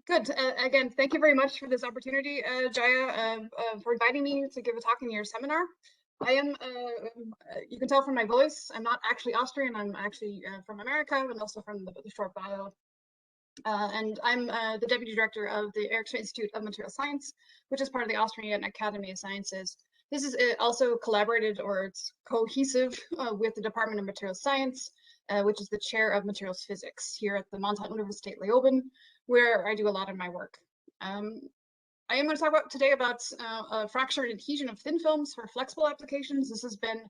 Good. Again, thank you very much for this opportunity, Jaya, for inviting me to give a talk in your seminar. I am, you can tell from my voice, I'm not actually Austrian. I'm actually from America and also from the short bio. And I'm the Deputy Director of the Ericsson Institute of Material Science, which is part of the Austrian Academy of Sciences. This is also collaborated, or it's cohesive with the Department of Materials Science, which is the chair of materials physics here at the Montan-Universität Leoben, where I do a lot of my work. I am going to talk about today about fracture and adhesion of thin films for flexible applications. This has been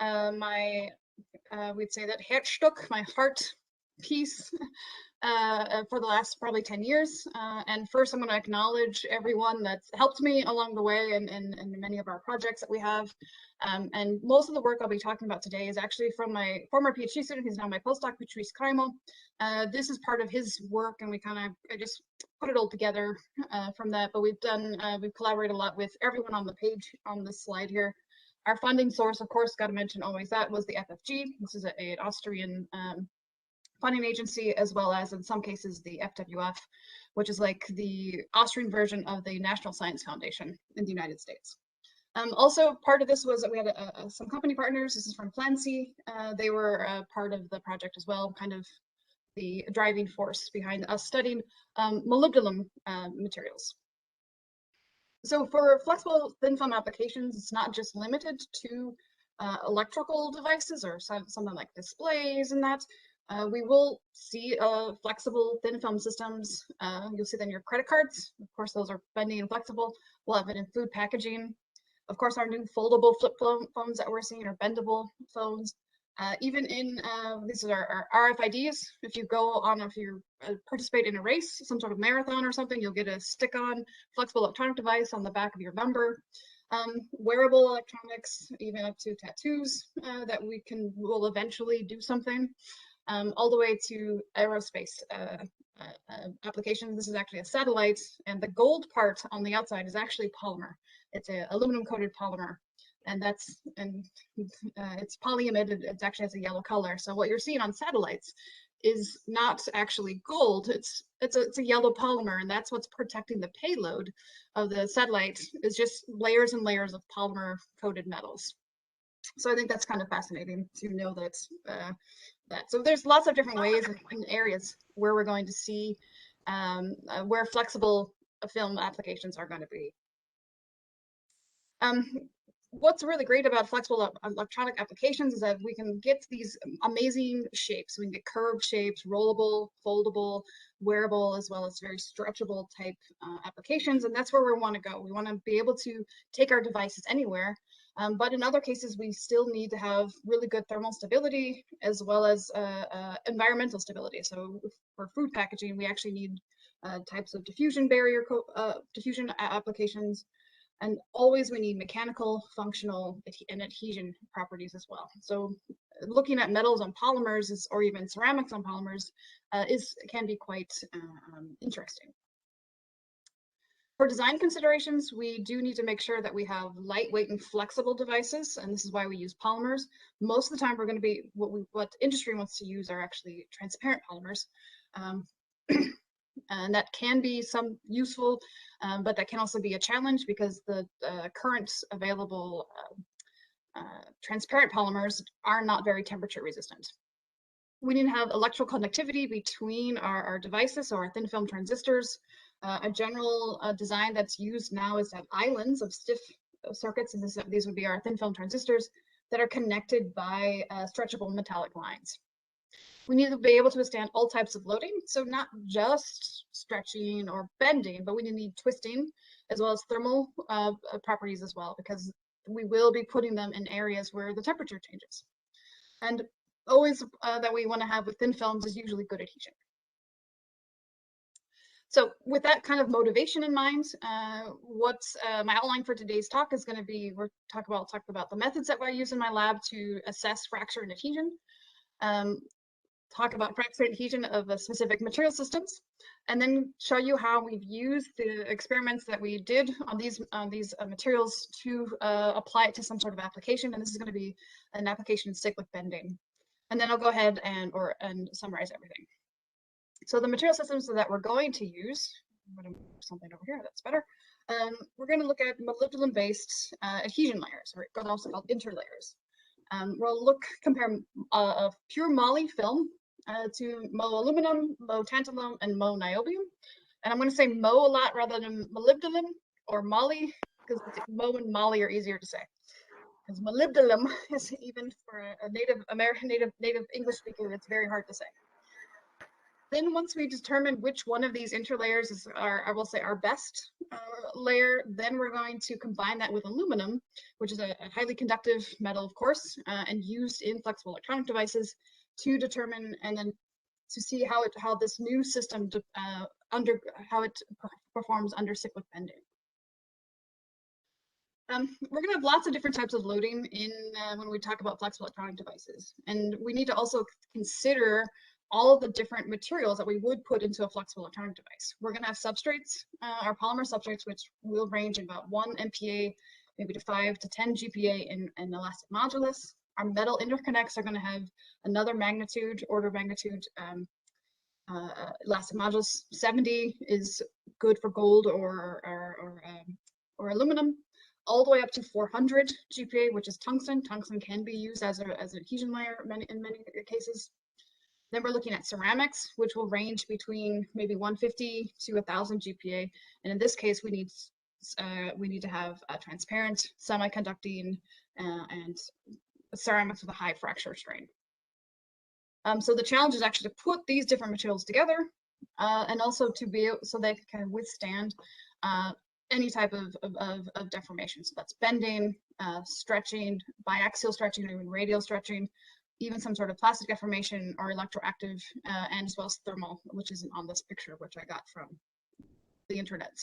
my, we'd say that Herzstück, my heart piece for the last probably 10 years. And first I'm going to acknowledge everyone that's helped me along the way in many of our projects that we have. And most of the work I'll be talking about today is actually from my former PhD student, who's now my postdoc, Patrice Kreimel. This is part of his work, and we I just put it all together from that. But we've collaborated a lot with everyone on the page on this slide here. Our funding source, of course, got to mention always that, was the FFG. This is an Austrian funding agency, as well as in some cases the FWF, which is like the Austrian version of the National Science Foundation in the United States. Also, part of this was that we had some company partners. This is from Plancy. They were part of the project as well, kind of the driving force behind us studying molybdenum materials. So for flexible thin film applications, it's not just limited to electrical devices or something like displays and that. We will see flexible thin film systems. You'll see them in your credit cards. Of course, those are bendy and flexible. We'll have it in food packaging. Of course, our new foldable flip phones that we're seeing are bendable phones. Even in, these are our RFIDs. If you participate in a race, some sort of marathon or something, you'll get a stick-on flexible electronic device on the back of your number. Wearable electronics, even up to tattoos that will eventually do something. All the way to aerospace applications. This is actually a satellite, and the gold part on the outside is actually polymer. It's an aluminum-coated polymer, and it's polyimide. It actually has a yellow color. So what you're seeing on satellites is not actually gold. It's a yellow polymer, and that's what's protecting the payload of the satellite. Is just layers and layers of polymer-coated metals. So I think that's kind of fascinating to know that. So there's lots of different ways and areas where we're going to see where flexible film applications are going to be. What's really great about flexible electronic applications is that we can get these amazing shapes. We can get curved shapes, rollable, foldable, wearable, as well as very stretchable type applications. And that's where we want to go. We want to be able to take our devices anywhere. But in other cases, we still need to have really good thermal stability as well as environmental stability. So for food packaging, we actually need types of diffusion barrier, diffusion applications. And always we need mechanical, functional, and adhesion properties as well. So looking at metals on polymers or even ceramics on polymers can be quite interesting. For design considerations, we do need to make sure that we have lightweight and flexible devices, and this is why we use polymers. Most of the time, we're going to be what industry wants to use are actually transparent polymers, and that can be some useful, but that can also be a challenge because the current available transparent polymers are not very temperature resistant. We need to have electrical conductivity between our devices, so our thin film transistors. A general design that's used now is to have islands of stiff circuits, and these would be our thin film transistors that are connected by stretchable metallic lines. We need to be able to withstand all types of loading, so not just stretching or bending, but we need twisting as well as thermal properties as well, because we will be putting them in areas where the temperature changes. And always that we want to have with thin films is usually good adhesion. So with that kind of motivation in mind, what's my outline for today's talk is going to be, we'll talk about the methods that I use in my lab to assess fracture and adhesion, talk about fracture and adhesion of specific material systems, and then show you how we've used the experiments that we did on these materials to apply it to some sort of application. And this is going to be an application in cyclic bending. And then I'll go ahead and summarize everything. So the material systems that we're going to use, I'm going to move something over here, that's better. We're going to look at molybdenum-based adhesion layers, or also called interlayers. We'll compare pure moly film to mo-aluminum, mo-tantalum, and mo-niobium. And I'm going to say mo a lot rather than molybdenum or moly, because mo and moly are easier to say. Because molybdenum is, even for a native American, native English speaker, it's very hard to say. Then once we determine which one of these interlayers is I will say our best layer, then we're going to combine that with aluminum, which is a highly conductive metal, of course, and used in flexible electronic devices to determine and then to see how this new system how it performs under cyclic bending. We're going to have lots of different types of loading in when we talk about flexible electronic devices, and we need to also consider all of the different materials that we would put into a flexible electronic device. We're going to have substrates, our polymer substrates, which will range in about 1 MPa, maybe to 5 to 10 GPa in elastic modulus. Our metal interconnects are going to have another order of magnitude. Elastic modulus 70 is good for gold or aluminum, all the way up to 400 GPa, which is tungsten. Tungsten can be used as an adhesion layer in many cases. Then we're looking at ceramics, which will range between maybe 150 to 1000 GPa. And in this case, we need to have transparent, semi-conducting, and ceramics with a high fracture strain. So the challenge is actually to put these different materials together, and also to be so they can withstand any type of deformation. So that's bending, stretching, biaxial stretching, or even radial stretching, even some sort of plastic deformation or electroactive, and as well as thermal, which isn't on this picture, which I got from the internet.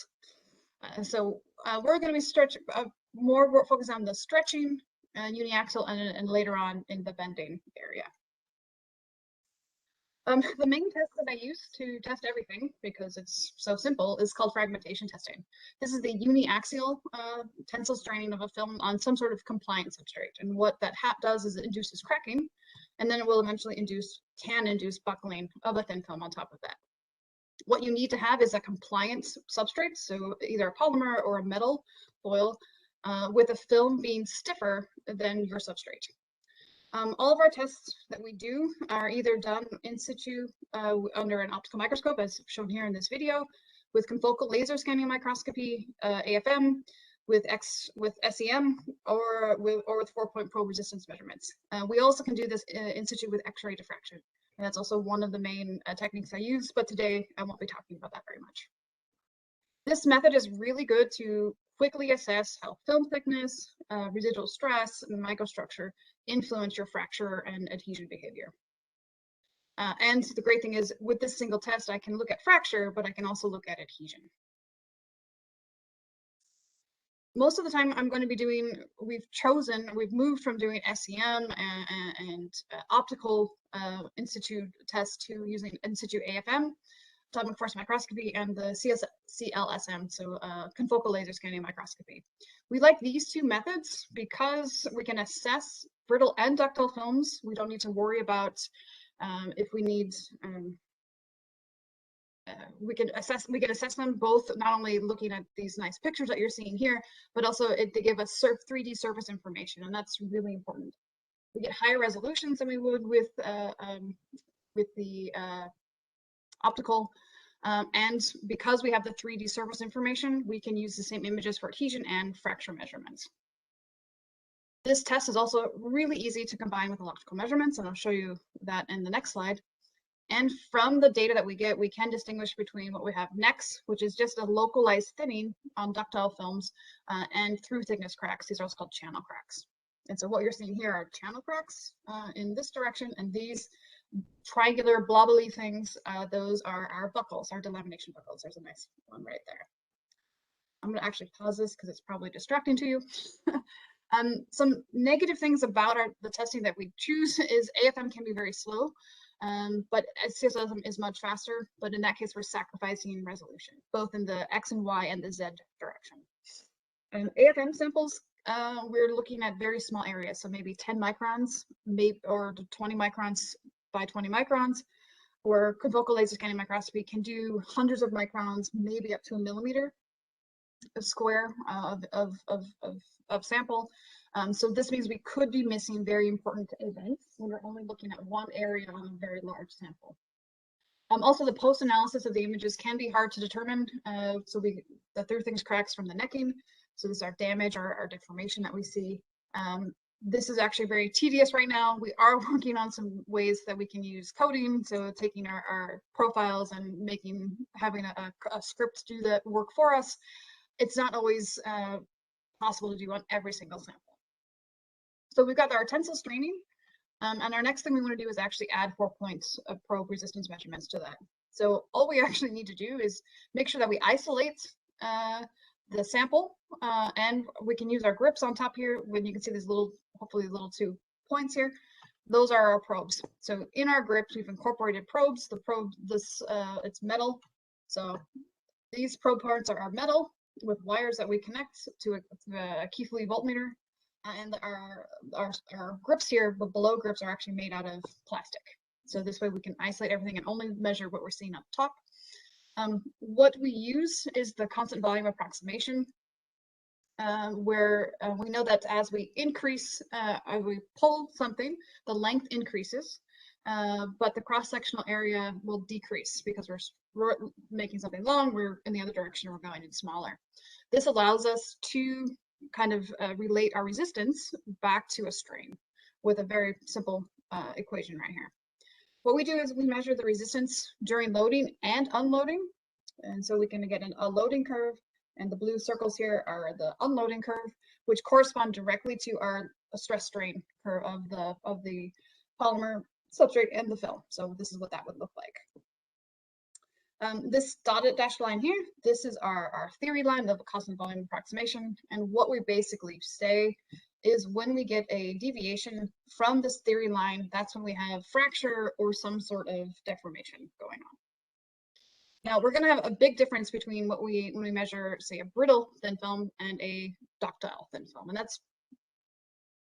So we're going to be more focused on the stretching, uniaxial, and later on in the bending area. The main test that I use to test everything, because it's so simple, is called fragmentation testing. This is the uniaxial tensile straining of a film on some sort of compliant substrate. And what that does is it induces cracking, and then it will eventually can induce buckling of a thin film on top of that. What you need to have is a compliant substrate, so either a polymer or a metal foil, with a film being stiffer than your substrate. All of our tests that we do are either done in situ under an optical microscope, as shown here in this video, with confocal laser scanning microscopy, AFM, with SEM, or with 4-point probe resistance measurements. We also can do this in situ with X-ray diffraction, and that's also one of the main techniques I use, but today I won't be talking about that very much. This method is really good to quickly assess how film thickness, residual stress, and microstructure influence your fracture and adhesion behavior. And the great thing is, with this single test, I can look at fracture, but I can also look at adhesion. Most of the time I'm going to be doing, we've moved from doing SEM and optical in-situ tests to using in-situ AFM, atomic force microscopy, and the CLSM, so confocal laser scanning microscopy. We like these two methods because we can assess brittle and ductile films. We don't need to worry about if we need, we can assess them both, not only looking at these nice pictures that you're seeing here, but also they give us 3D surface information, and that's really important. We get higher resolutions than we would with the optical, and because we have the 3D surface information, we can use the same images for adhesion and fracture measurements. This test is also really easy to combine with electrical measurements, and I'll show you that in the next slide. And from the data that we get, we can distinguish between what we have next, which is just a localized thinning on ductile films, and through thickness cracks. These are also called channel cracks. And so what you're seeing here are channel cracks in this direction, and these triangular blobbly things, those are our buckles, our delamination buckles. There's a nice one right there. I'm going to actually pause this because it's probably distracting to you. Some negative things about the testing that we choose is AFM can be very slow, but CLSM is much faster. But in that case, we're sacrificing resolution, both in the X and Y and the Z direction. And AFM samples, we're looking at very small areas, so maybe 10 microns, or 20 microns by 20 microns, or confocal laser scanning microscopy can do hundreds of microns, maybe up to a millimeter of square of sample. So this means we could be missing very important events when we're only looking at one area on a very large sample. Also, the post-analysis of the images can be hard to determine. So the through thickness cracks from the necking. So this is our damage, our deformation that we see. This is actually very tedious right now. We are working on some ways that we can use coding. So taking our profiles and having a script do that work for us. It's not always possible to do on every single sample. So we've got our tensile straining. And our next thing we want to do is actually add 4 points of probe resistance measurements to that. So all we actually need to do is make sure that we isolate the sample, and we can use our grips on top here. When you can see these little, hopefully little 2 points here, those are our probes. So in our grips, we've incorporated probes. The probe, it's metal. So these probe parts are metal with wires that we connect to a Keithley voltmeter. And our grips here, but below grips, are actually made out of plastic. So this way we can isolate everything and only measure what we're seeing up top. What we use is the constant volume approximation, where we know that as we increase, as we pull something, the length increases, but the cross-sectional area will decrease because we're making something long, we're in the other direction, we're going in smaller. This allows us to kind of relate our resistance back to a strain with a very simple equation right here. What we do is we measure the resistance during loading and unloading. And so we can get a loading curve, and the blue circles here are the unloading curve, which correspond directly to our stress strain curve of the polymer substrate and the film. So this is what that would look like. This dotted dashed line here, this is our theory line of constant volume approximation. And what we basically say is when we get a deviation from this theory line, that's when we have fracture or some sort of deformation going on. Now we're going to have a big difference between when we measure, say, a brittle thin film and a ductile thin film. And that's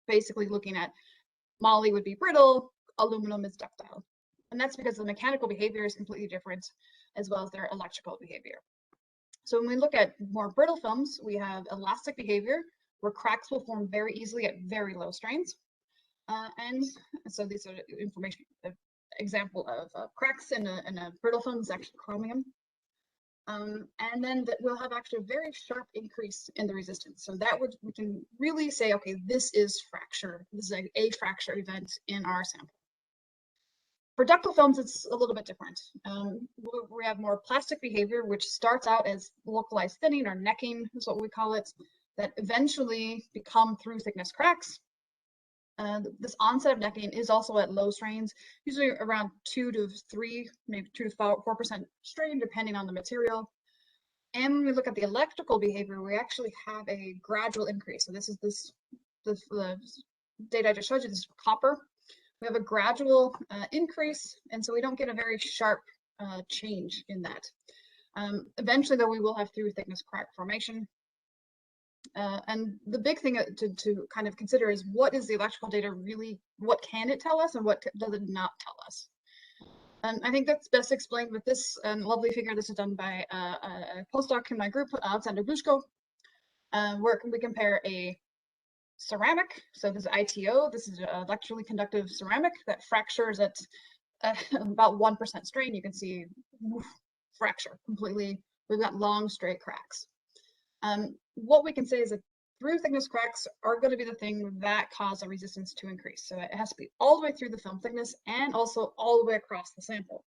basically looking at moly would be brittle, aluminum is ductile. And that's because the mechanical behavior is completely different, as well as their electrical behavior. So when we look at more brittle films, we have elastic behavior, where cracks will form very easily at very low strains. And so these are information, example of cracks in a brittle film is actually chromium. And then we'll have actually a very sharp increase in the resistance. So that we can really say, okay, this is fracture. This is a fracture event in our sample. For ductile films, it's a little bit different. We have more plastic behavior, which starts out as localized thinning or necking, is what we call it, that eventually become through thickness cracks. This onset of necking is also at low strains, usually around 2 to 3, maybe 2 to 4% strain, depending on the material. And when we look at the electrical behavior, we actually have a gradual increase. So this is the data I just showed you. This is copper. We have a gradual increase, and so we don't get a very sharp change in that. Eventually, though, we will have through thickness crack formation. And the big thing to kind of consider is, what is the electrical data really, what can it tell us and what does it not tell us? And I think that's best explained with this lovely figure. This is done by a postdoc in my group, Alexander Bushko, where we compare a ceramic. So this is ITO. This is electrically conductive ceramic that fractures at about 1% strain. You can see fracture completely. We've got long straight cracks. What we can say is that through thickness cracks are going to be the thing that cause a resistance to increase. So it has to be all the way through the film thickness and also all the way across the sample.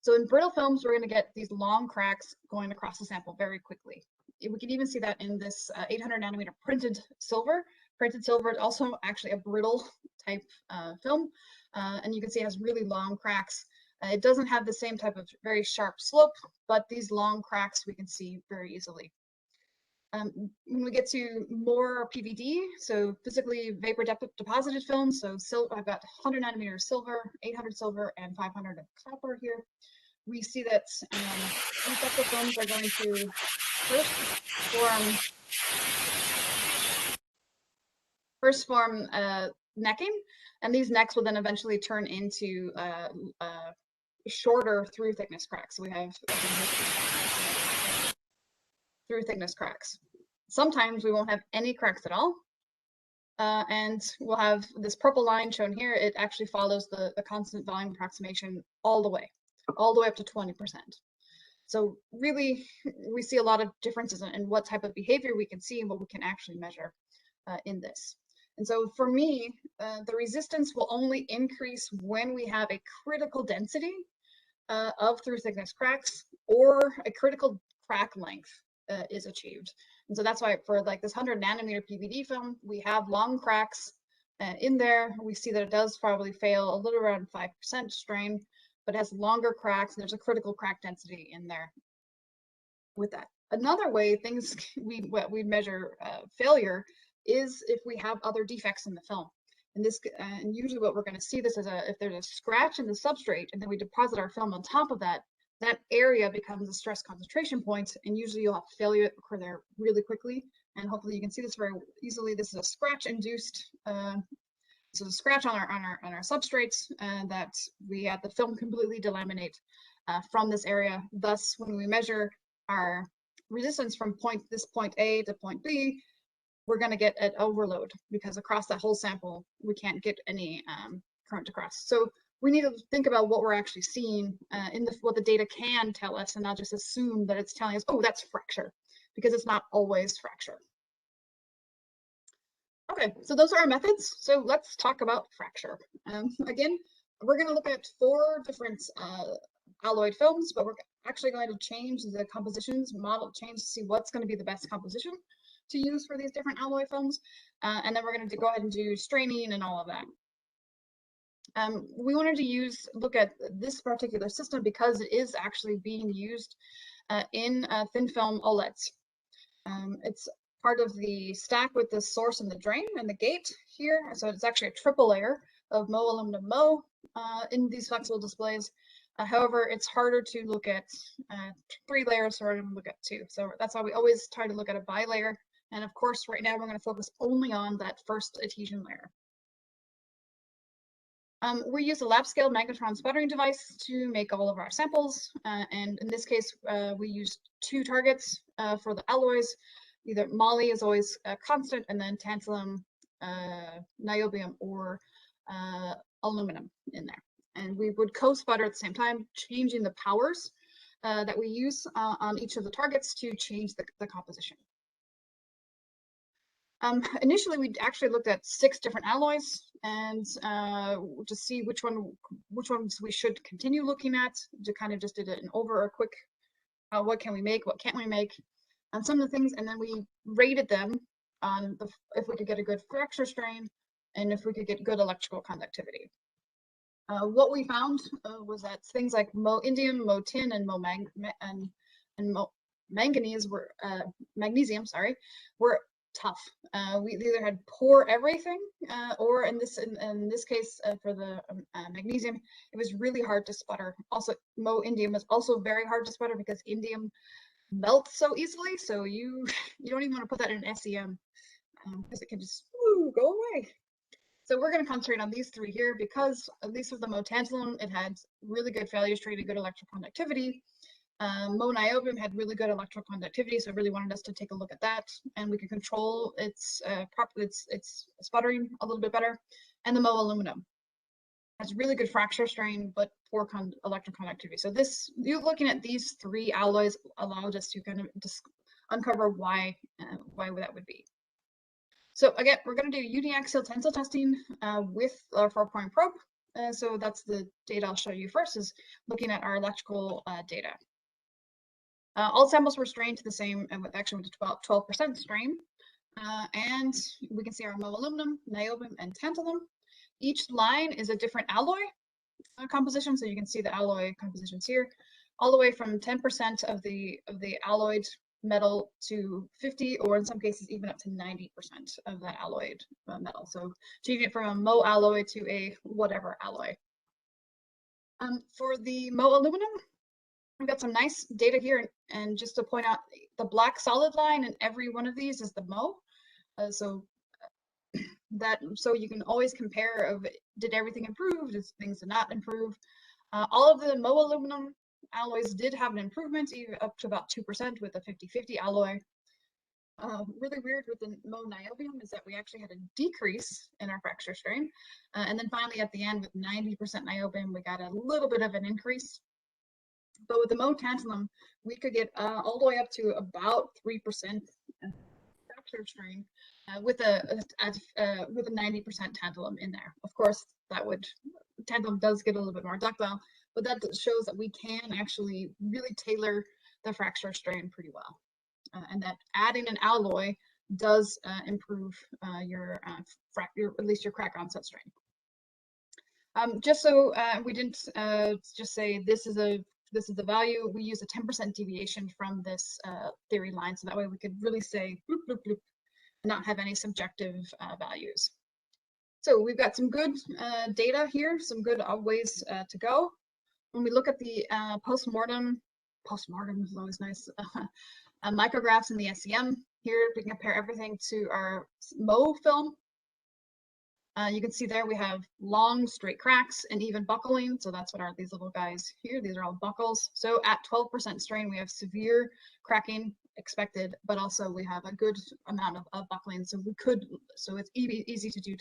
So in brittle films, we're going to get these long cracks going across the sample very quickly. We can even see that in this 800 nanometer printed silver. Printed silver is also actually a brittle type film, and you can see it has really long cracks. It doesn't have the same type of very sharp slope, but these long cracks we can see very easily. When we get to more PVD, so physically vapor deposited films, so I've got 100 nanometer silver, 800 silver, and 500 of copper here. We see that ductile films are going to first form necking, and these necks will then eventually turn into shorter through thickness cracks. So we have through thickness cracks. Sometimes we won't have any cracks at all. And we'll have this purple line shown here. It actually follows the constant volume approximation all the way up to 20%. So really, we see a lot of differences in what type of behavior we can see and what we can actually measure in this. And so for me, the resistance will only increase when we have a critical density of through thickness cracks or a critical crack length is achieved. And so that's why for like this 100 nanometer PVD film, we have long cracks in there. We see that it does probably fail a little around 5% strain, but it has longer cracks and there's a critical crack density in there with that. Another way we measure failure is if we have other defects in the film. And this, and usually what we're going to see this as if there's a scratch in the substrate and then we deposit our film on top of that, that area becomes a stress concentration point, and usually you'll have failure that occur there really quickly. And hopefully you can see this very easily. This is a scratch-induced. So a scratch on our substrates that we had the film completely delaminate from this area. Thus, when we measure our resistance from point A to point B, we're going to get an overload because across that whole sample we can't get any current across. So we need to think about what we're actually seeing what the data can tell us, and not just assume that it's telling us, oh, that's fracture, because it's not always fracture. Okay, so those are our methods. So let's talk about fracture. Again, we're going to look at 4 different alloyed films, but we're actually going to change the compositions, change to see what's going to be the best composition to use for these different alloy films. And then we're going to go ahead and do straining and all of that. We wanted to look at this particular system because it is actually being used in thin film OLEDs. It's part of the stack with the source and the drain and the gate here. So it's actually a triple layer of Mo aluminum Mo in these flexible displays. However, it's harder to look at 3 layers, so we're going to look at 2. So that's why we always try to look at a bilayer. And of course, right now we're going to focus only on that first adhesion layer. We use a lab scale magnetron sputtering device to make all of our samples. And in this case, we used 2 targets for the alloys. Either moly is always constant, and then tantalum, niobium, or aluminum in there. And we would co-sputter at the same time, changing the powers that we use on each of the targets to change the composition. Initially, we actually looked at 6 different alloys and to see which ones we should continue looking at. To kind of just did a quick, what can we make, what can't we make, on some of the things, and then we rated them on if we could get a good fracture strain and if we could get good electrical conductivity. What we found was that things like Mo indium, Mo tin, and Mo manganese were magnesium, were tough. We either had poor everything, or in this case for the magnesium, it was really hard to sputter. Also, Mo indium was also very hard to sputter because indium melts so easily. So you don't even want to put that in an SEM because it can just go away. So we're going to concentrate on these 3 here because at least with the Mo tantalum, it had really good failure straight and good electroconductivity. Mo niobium had really good electroconductivity, so I really wanted us to take a look at that, and we could control its sputtering a little bit better. And the Mo aluminum has really good fracture strain, but poor electroconductivity. So you're looking at these 3 alloys allowed us to kind of just uncover why that would be. So again, we're going to do uniaxial tensile testing with our 4-point probe. So that's the data I'll show you first, is looking at our electrical data. All samples were strained to the same, actually with 12% strain. And we can see our Mo aluminum, niobium, and tantalum. Each line is a different alloy composition, so you can see the alloy compositions here, all the way from 10% of the alloyed metal to 50, or in some cases even up to 90% of that alloyed metal. So changing it from a Mo alloy to a whatever alloy. For the Mo aluminum, we've got some nice data here, and just to point out, the black solid line in every one of these is the Mo. So so you can always compare of did everything improve, did things not improve. All of the Mo aluminum alloys did have an improvement, even up to about 2% with a 50-50 alloy. Really weird with the Mo niobium is that we actually had a decrease in our fracture strain. And then finally at the end with 90% niobium, we got a little bit of an increase. But with the Mo tantalum, we could get all the way up to about 3% fracture strain with a 90% tantalum in there. Of course, tantalum does get a little bit more ductile, but that shows that we can actually really tailor the fracture strain pretty well. And that adding an alloy does improve at least your crack onset strain. Just so we didn't just say this is the value, we use a 10% deviation from this theory line, so that way we could really say bloop, bloop, bloop, and not have any subjective values. So we've got some good data here, some good ways to go. When we look at the postmortem is always nice, micrographs in the SEM. Here we can compare everything to our Mo film. You can see there we have long straight cracks and even buckling. So that's what these little guys here, these are all buckles. So at 12% strain, we have severe cracking expected, but also we have a good amount of buckling. So it's easy to do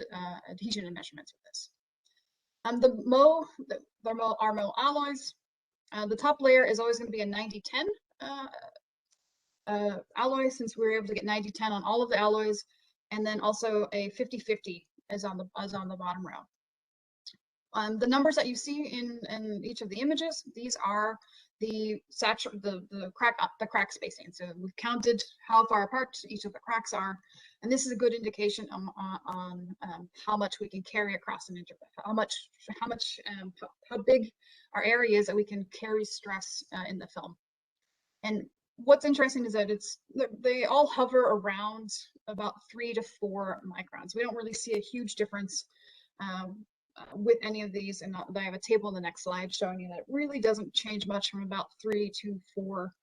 adhesion and measurements with this. Our Mo alloys, the top layer is always going to be a 90-10 alloy, since we were able to get 90-10 on all of the alloys, and then also a 50-50 is on the bottom row. The numbers that you see in each of the images, these are the crack spacing. So we've counted how far apart each of the cracks are, and this is a good indication on how much we can carry across an interface, how big our area is that we can carry stress in the film. And what's interesting is that they all hover around about 3 to 4 microns. We don't really see a huge difference with any of these, and I have a table in the next slide showing you that it really doesn't change much from about 3 to 4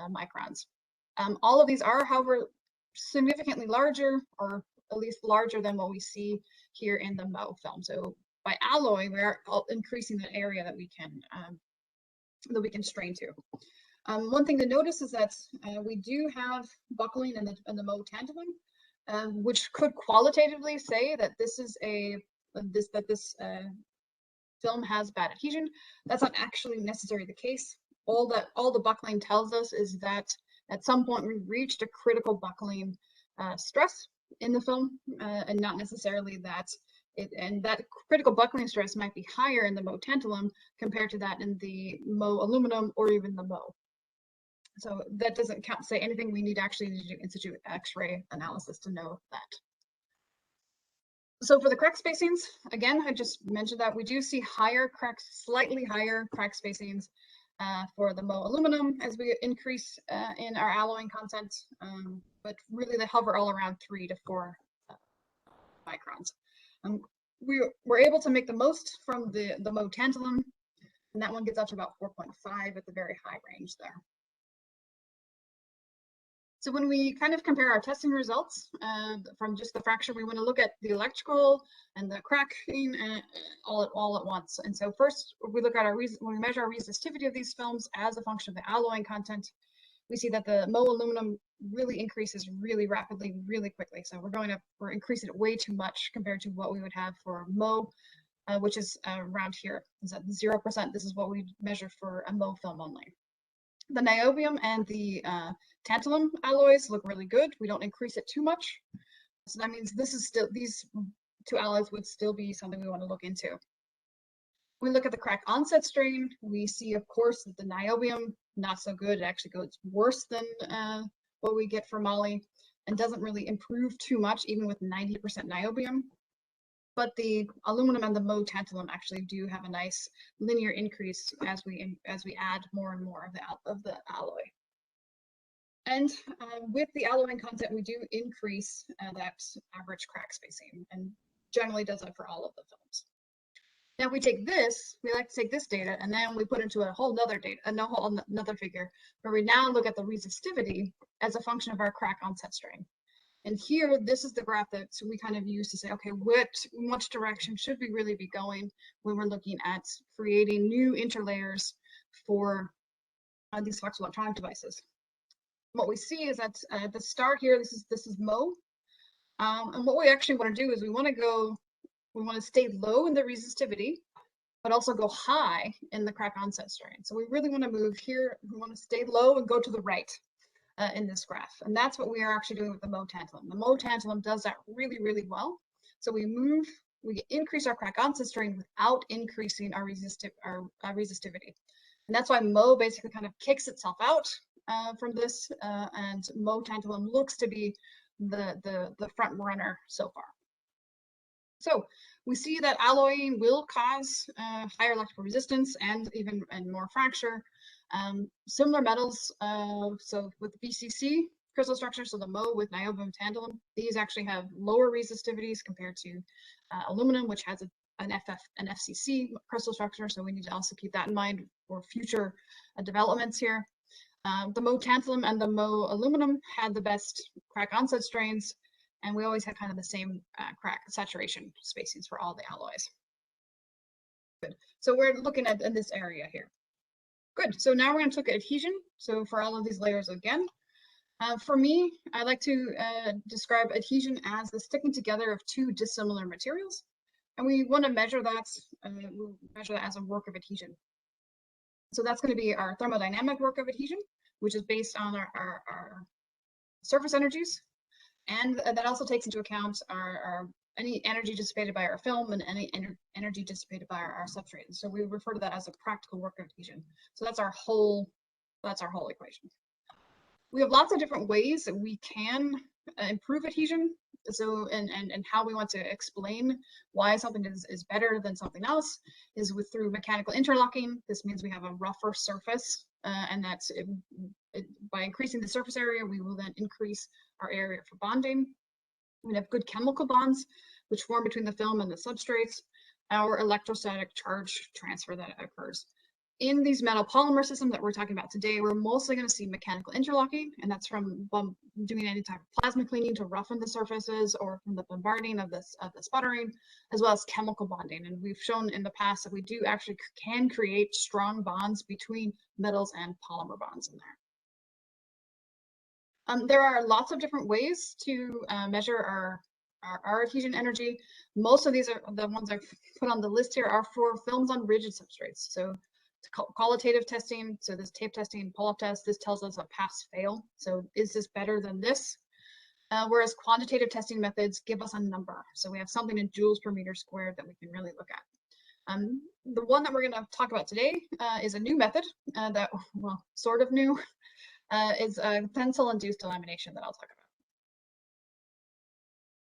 microns. All of these are, however, significantly larger, or at least larger than what we see here in the Mo film. So by alloy, we are increasing the area that we can strain to. One thing to notice is that we do have buckling in the Mo tantalum, which could qualitatively say that this film has bad adhesion. That's not actually necessarily the case. All the buckling tells us is that at some point we reached a critical buckling stress in the film, and not necessarily that that critical buckling stress might be higher in the Mo tantalum compared to that in the Mo aluminum or even the Mo. So that doesn't say anything. We need to do in-situ X-ray analysis to know that. So for the crack spacings, again, I just mentioned that we do see slightly higher crack spacings for the Mo aluminum as we increase in our alloying content, but really they hover all around 3 to 4 microns. We were able to make the most from the Mo tantalum, and that one gets up to about 4.5 at the very high range there. So when we kind of compare our testing results from just the fracture, we want to look at the electrical and the cracking all at once. And so first, we look at when we measure our resistivity of these films as a function of the alloying content, we see that the Mo aluminum really increases really rapidly, really quickly. So we're increasing it way too much compared to what we would have for Mo, which is around here. Is at 0%. This is what we measure for a Mo film only. The niobium and the tantalum alloys look really good. We don't increase it too much. So that means these 2 alloys would still be something we want to look into. When we look at the crack onset strain, we see, of course, that the niobium, not so good. It actually goes worse than what we get for moly, and doesn't really improve too much, even with 90% niobium. But the aluminum and the Mo tantalum actually do have a nice linear increase as we add more and more of the alloy. And with the alloying content, we do increase that average crack spacing, and generally does that for all of the films. Now we like to take this data, and then we put it into a whole nother figure, where we now look at the resistivity as a function of our crack onset strain. And here, this is the graph that we kind of use to say, okay, which direction should we really be going when we're looking at creating new interlayers for these flexible electronic devices. What we see is that at the start here, this is Mo. And what we actually want to do is we want to stay low in the resistivity, but also go high in the crack onset strain. So we really want to move here. We want to stay low and go to the right in this graph. And that's what we are actually doing with the Mo tantalum. The Mo tantalum does that really, really well. So we increase our crack onset strain without increasing our resistivity. And that's why Mo basically kind of kicks itself out from this, and Mo tantalum looks to be the front runner so far. So we see that alloying will cause higher electrical resistance and more fracture. Similar metals, so with BCC crystal structure, so the Mo with niobium tantalum, these actually have lower resistivities compared to aluminum, which has an FCC crystal structure. So we need to also keep that in mind for future developments here. The Mo tantalum and the Mo aluminum had the best crack onset strains, and we always had kind of the same crack saturation spacings for all the alloys. Good. So we're looking at in this area here. Good. So now we're going to look at adhesion. So for all of these layers again, for me, I like to describe adhesion as the sticking together of two dissimilar materials, and we want to measure that. We'll measure that as a work of adhesion. So that's going to be our thermodynamic work of adhesion, which is based on our surface energies. And that also takes into account any energy dissipated by our film and any energy dissipated by our substrate. And so we refer to that as a practical work of adhesion. So that's our whole equation. We have lots of different ways that we can improve adhesion. So and how we want to explain why something is better than something else is through mechanical interlocking. This means we have a rougher surface, and that's by increasing the surface area, we will then increase our area for bonding. We have good chemical bonds, which form between the film and the substrates, our electrostatic charge transfer that occurs. In these metal polymer systems that we're talking about today, we're mostly going to see mechanical interlocking, and that's from doing any type of plasma cleaning to roughen the surfaces, or from the bombarding of the sputtering, as well as chemical bonding. And we've shown in the past that we do actually can create strong bonds between metals and polymer bonds in there. There are lots of different ways to measure our adhesion energy. Most of these are the ones I've put on the list here are for films on rigid substrates. So qualitative testing, so this tape testing, pull-up test, this tells us a pass-fail. So is this better than this? Whereas quantitative testing methods give us a number. So we have something in joules per meter squared that we can really look at. The one that we're going to talk about today is a new method that, well, sort of new, is tensile-induced delamination that I'll talk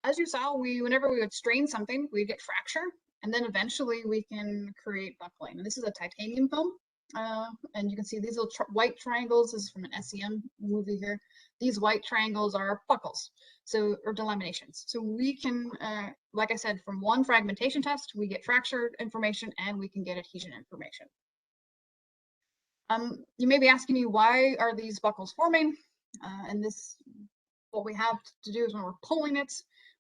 about. As you saw, whenever we would strain something, we'd get fracture. And then eventually we can create buckling. And this is a titanium film. And you can see these little white triangles. This is from an SEM movie here. These white triangles are buckles, or delaminations. So we can, like I said, from one fragmentation test, we get fracture information and we can get adhesion information. You may be asking me, why are these buckles forming? And what we have to do is when we're pulling it,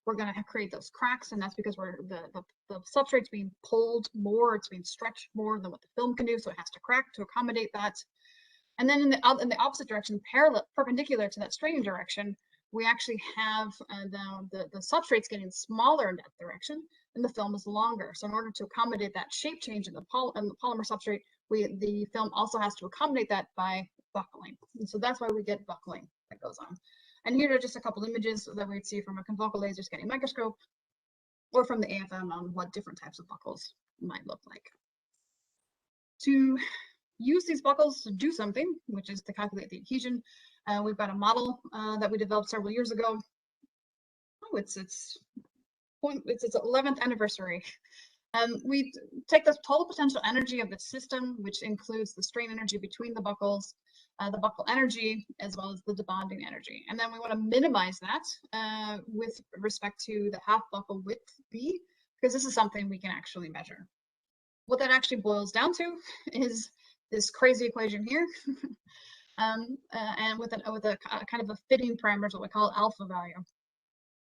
we're going to create those cracks, and that's because the substrate's being pulled more, it's being stretched more than what the film can do, so it has to crack to accommodate that. And then in the opposite direction, perpendicular to that straining direction, we actually have the substrate's getting smaller in that direction, and the film is longer. So in order to accommodate that shape change in the polymer substrate, the film also has to accommodate that by buckling. And so that's why we get buckling that goes on. And here are just a couple images that we'd see from a confocal laser scanning microscope or from the AFM on what different types of buckles might look like. To use these buckles to do something, which is to calculate the adhesion, we've got a model that we developed several years ago. Oh, it's its 11th anniversary. We take the total potential energy of the system, which includes the strain energy between the buckles, the buckle energy, as well as the debonding energy. And then we want to minimize that with respect to the half buckle width B, because this is something we can actually measure. What that actually boils down to is this crazy equation here, and with a kind of a fitting parameter, what we call alpha value.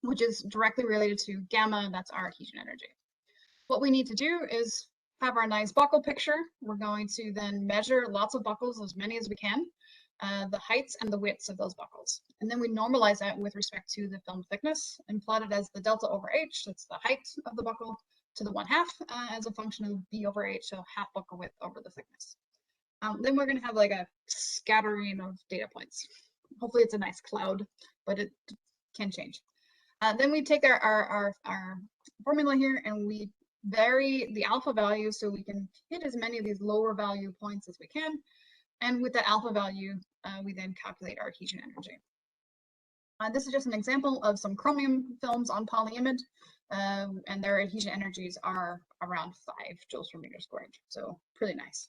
which is directly related to gamma, that's our adhesion energy. What we need to do is have our nice buckle picture. We're going to then measure lots of buckles, as many as we can, the heights and the widths of those buckles. And then we normalize that with respect to the film thickness and plot it as the delta over H, that's the height of the buckle, to the 1/2 as a function of B over H, so half buckle width over the thickness. Then we're going to have like a scattering of data points. Hopefully it's a nice cloud, but it can change. Then we take our formula here and we vary the alpha value so we can hit as many of these lower value points as we can. And with that alpha value, we then calculate our adhesion energy. This is just an example of some chromium films on polyimide, and their adhesion energies are around 5 joules per meter squared. So pretty nice.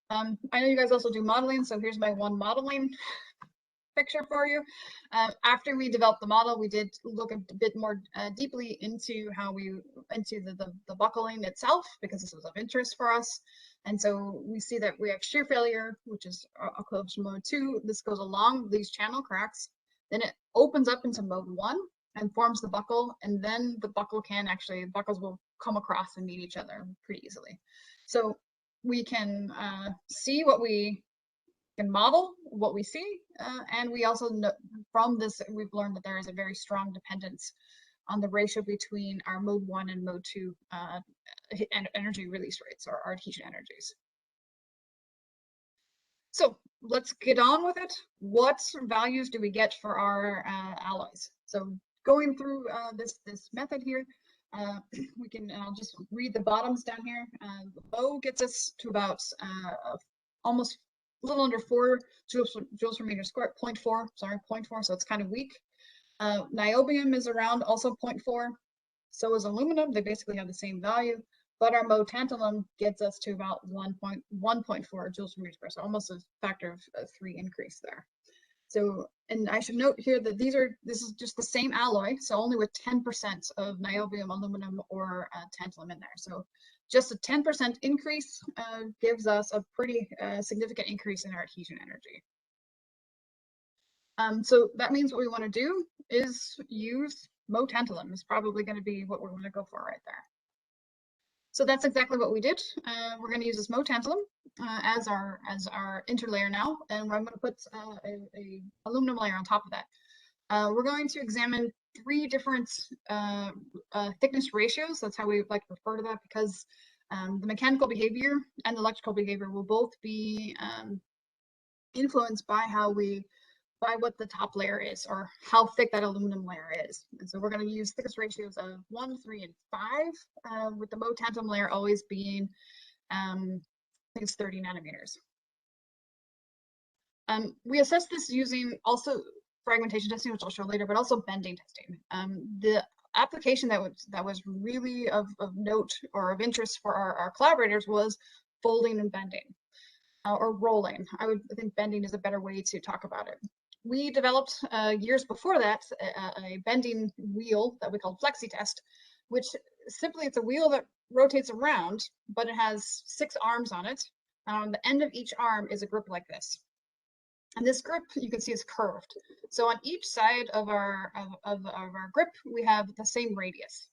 I know you guys also do modeling, so here's my one modeling picture for you. After we developed the model, we did look a bit more deeply into the buckling itself, because this was of interest for us. And so we see that we have shear failure, which is equivalent to mode 2. This goes along these channel cracks. Then it opens up into mode 1 and forms the buckle. And then the buckles will come across and meet each other pretty easily. So we can see what we can model, what we see. And we also know from this, we've learned that there is a very strong dependence on the ratio between our mode 1 and mode 2 energy release rates, or our adhesion energies. So let's get on with it. What values do we get for our alloys? So going through this method here, we can, I'll just read the bottoms down here. Low gets us to about almost a little under 4 joules per meter squared, 0.4, sorry, 0.4, so it's kind of weak. Niobium is around also 0.4. So is aluminum. They basically have the same value, but our mode tantalum gets us to about 1.4 joules per meter squared, so almost a factor of 3 increase there. So, and I should note here that this is just the same alloy, so only with 10% of niobium, aluminum, or tantalum in there. So just a 10% increase gives us a pretty significant increase in our adhesion energy. So that means what we want to do is use mode tantalum. Is probably going to be what we're going to go for right there. So that's exactly what we did. We're going to use this mode tantalum as our interlayer now, and I'm going to put a aluminum layer on top of that. We're going to examine 3 different thickness ratios. That's how we like to refer to that, because the mechanical behavior and the electrical behavior will both be influenced by what the top layer is, or how thick that aluminum layer is. And so we're going to use thickness ratios of 1, 3, and 5, with the mode tantalum layer always being, I think it's 30 nanometers. We assess this using also fragmentation testing, which I'll show later, but also bending testing. The application that was really of note or of interest for our collaborators was folding and bending, or rolling. I think bending is a better way to talk about it. We developed years before that a bending wheel that we call FlexiTest, which simply it's a wheel that rotates around, but it has 6 arms on it. On the end of each arm is a grip like this. And this grip, you can see, is curved. So on each side of our grip, we have the same radius.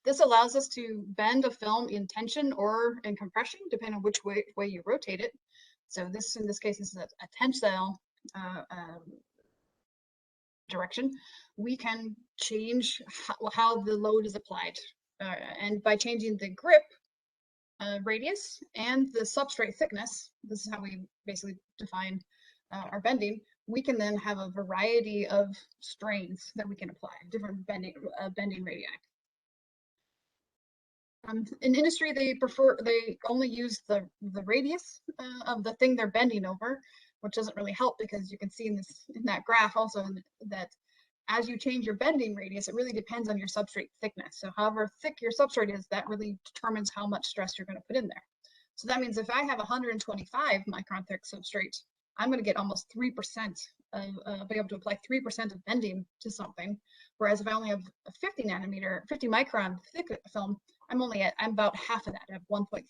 This allows us to bend a film in tension or in compression, depending on which way you rotate it. So this, in this case, this is a tensile direction. We can change how the load is applied, and by changing the grip radius and the substrate thickness, this is how we basically define our bending. We can then have a variety of strains that we can apply, different bending radii. In industry, they only use the radius of the thing they're bending over, which doesn't really help, because you can see in that graph also that as you change your bending radius, it really depends on your substrate thickness. So however thick your substrate is, that really determines how much stress you're going to put in there. So that means if I have 125 micron thick substrate, I'm going to get almost 3% be able to apply 3% of bending to something. Whereas if I only have a 50 micron thick film, I'm about half of that, at 1.3%.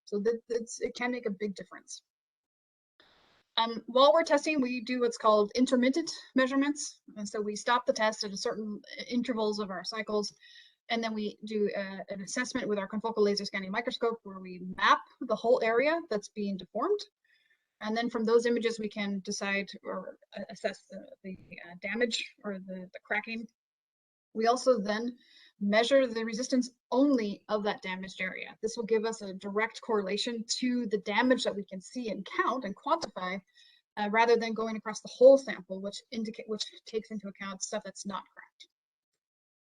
So it can make a big difference. While we're testing, we do what's called intermittent measurements. And so we stop the test at a certain intervals of our cycles, and then we do an assessment with our confocal laser scanning microscope where we map the whole area that's being deformed. And then from those images, we can decide or assess the damage or the cracking. We also then measure the resistance only of that damaged area. This will give us a direct correlation to the damage that we can see and count and quantify, rather than going across the whole sample, which takes into account stuff that's not cracked.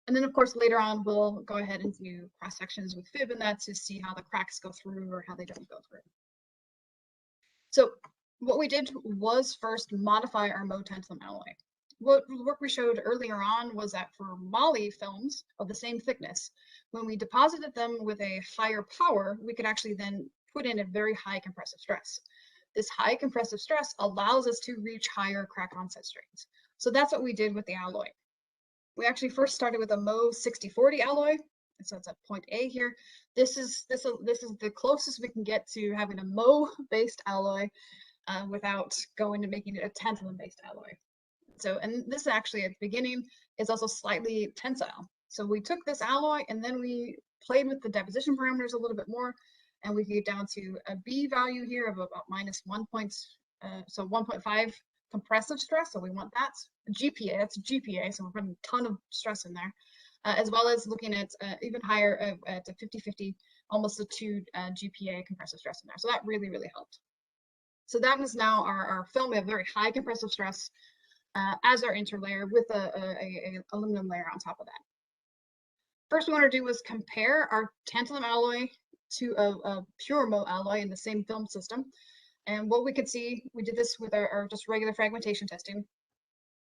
And then, of course, later on, we'll go ahead and do cross sections with fib and that to see how the cracks go through or how they don't go through. So what we did was first modify our Mo tantalum alloy. What work we showed earlier on was that for moly films of the same thickness, when we deposited them with a higher power, we could actually then put in a very high compressive stress. This high compressive stress allows us to reach higher crack onset strains. So that's what we did with the alloy. We actually first started with a Mo 6040 alloy. So it's at point A here. This is the closest we can get to having a Mo-based alloy without going to making it a tantalum-based alloy. So, and this actually at the beginning is also slightly tensile. So we took this alloy and then we played with the deposition parameters a little bit more, and we get down to a B value here of about so 1.5 compressive stress. So we want that. GPA, that's GPA, so we're putting a ton of stress in there, as well as looking at even higher at a 50-50, almost a 2 GPA compressive stress in there. So that really, really helped. So that is now our film. We have very high compressive stress as our interlayer with a aluminum layer on top of that. First we want to do is compare our tantalum alloy to a pure Mo alloy in the same film system. And what we could see, we did this with our just regular fragmentation testing.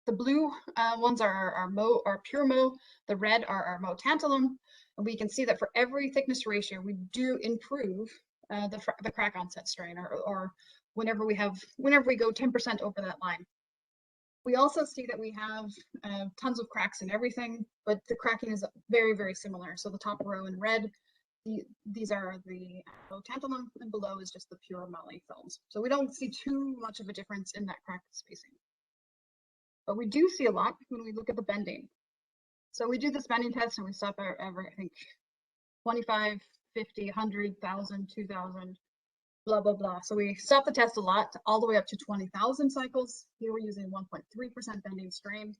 The blue ones are our pure Mo, the red are our Mo tantalum. And we can see that for every thickness ratio, we do improve the crack onset strain, or whenever we go 10% over that line. We also see that we have tons of cracks in everything, but the cracking is very, very similar. So the top row in red, these are the Mo tantalum, and below is just the pure moly films. So we don't see too much of a difference in that crack spacing. But we do see a lot when we look at the bending. So we do this bending test and we stop at every, I think, 25, 50, 100, 1,000, 2,000. Blah, blah, blah. So we stop the test a lot, all the way up to 20,000 cycles. Here we're using 1.3% bending strain.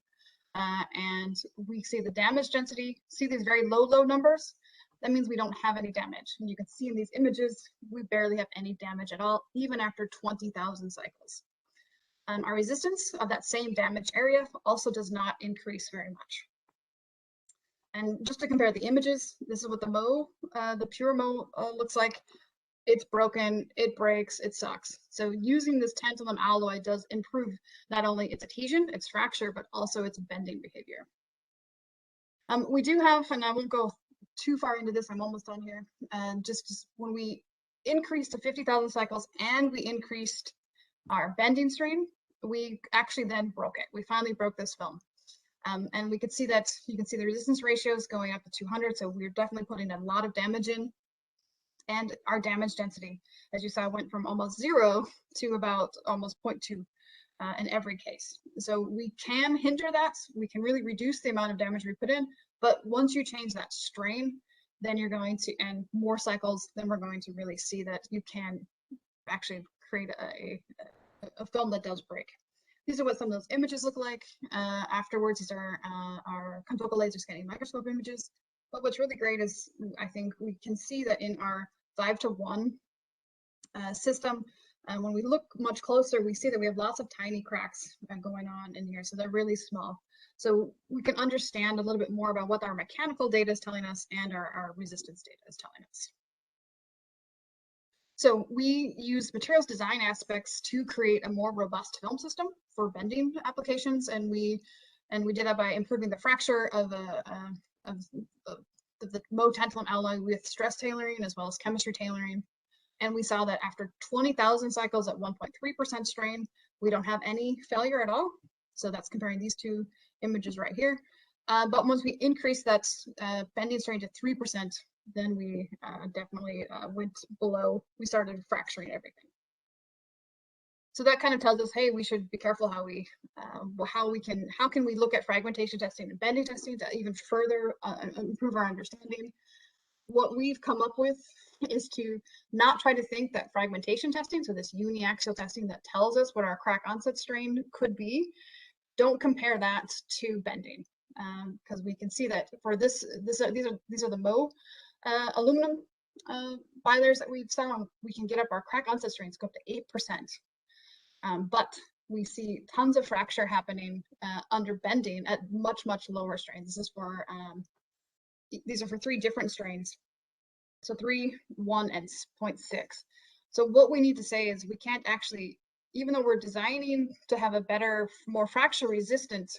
And we see the damage density. See these very low numbers? That means we don't have any damage. And you can see in these images, we barely have any damage at all, even after 20,000 cycles. Our resistance of that same damage area also does not increase very much. And just to compare the images, this is what the pure Mo looks like. It's broken, it breaks, it sucks. So using this tantalum alloy does improve not only its adhesion, its fracture, but also its bending behavior. We do have, and I won't go too far into this, I'm almost done here. Just when we increased to 50,000 cycles and we increased our bending strain, we actually then broke it. We finally broke this film. And we could see that, you can see the resistance ratios going up to 200. So we're definitely putting a lot of damage in. And our damage density, as you saw, went from almost 0 to about almost 0.2 in every case. So we can hinder that. We can really reduce the amount of damage we put in. But once you change that strain, then you're going to, and more cycles, then we're going to really see that you can actually create a film that does break. These are what some of those images look like. Afterwards, these are our confocal laser scanning microscope images. But what's really great is I think we can see that in our 5:1 system, when we look much closer, we see that we have lots of tiny cracks going on in here. So they're really small. So we can understand a little bit more about what our mechanical data is telling us and our resistance data is telling us. So we use materials design aspects to create a more robust film system for bending applications, and we did that by improving the fracture of the Mo tantalum alloy with stress tailoring as well as chemistry tailoring. And we saw that after 20,000 cycles at 1.3% strain, we don't have any failure at all. So that's comparing these two images right here. But once we increased that bending strain to 3%, then we definitely went below, we started fracturing everything. So that kind of tells us, hey, we should be careful how can we look at fragmentation testing and bending testing to even further improve our understanding. What we've come up with is to not try to think that fragmentation testing, so this uniaxial testing that tells us what our crack onset strain could be, don't compare that to bending, because we can see that for these are the Mo aluminum bilayers that we've found. We can get up our crack onset strains go up to 8%, but we see tons of fracture happening under bending at much lower strains. This is for these are for 3 different strains, so 3, 1, and 0.6. So what we need to say is we can't actually, even though we're designing to have a better, more fracture resistant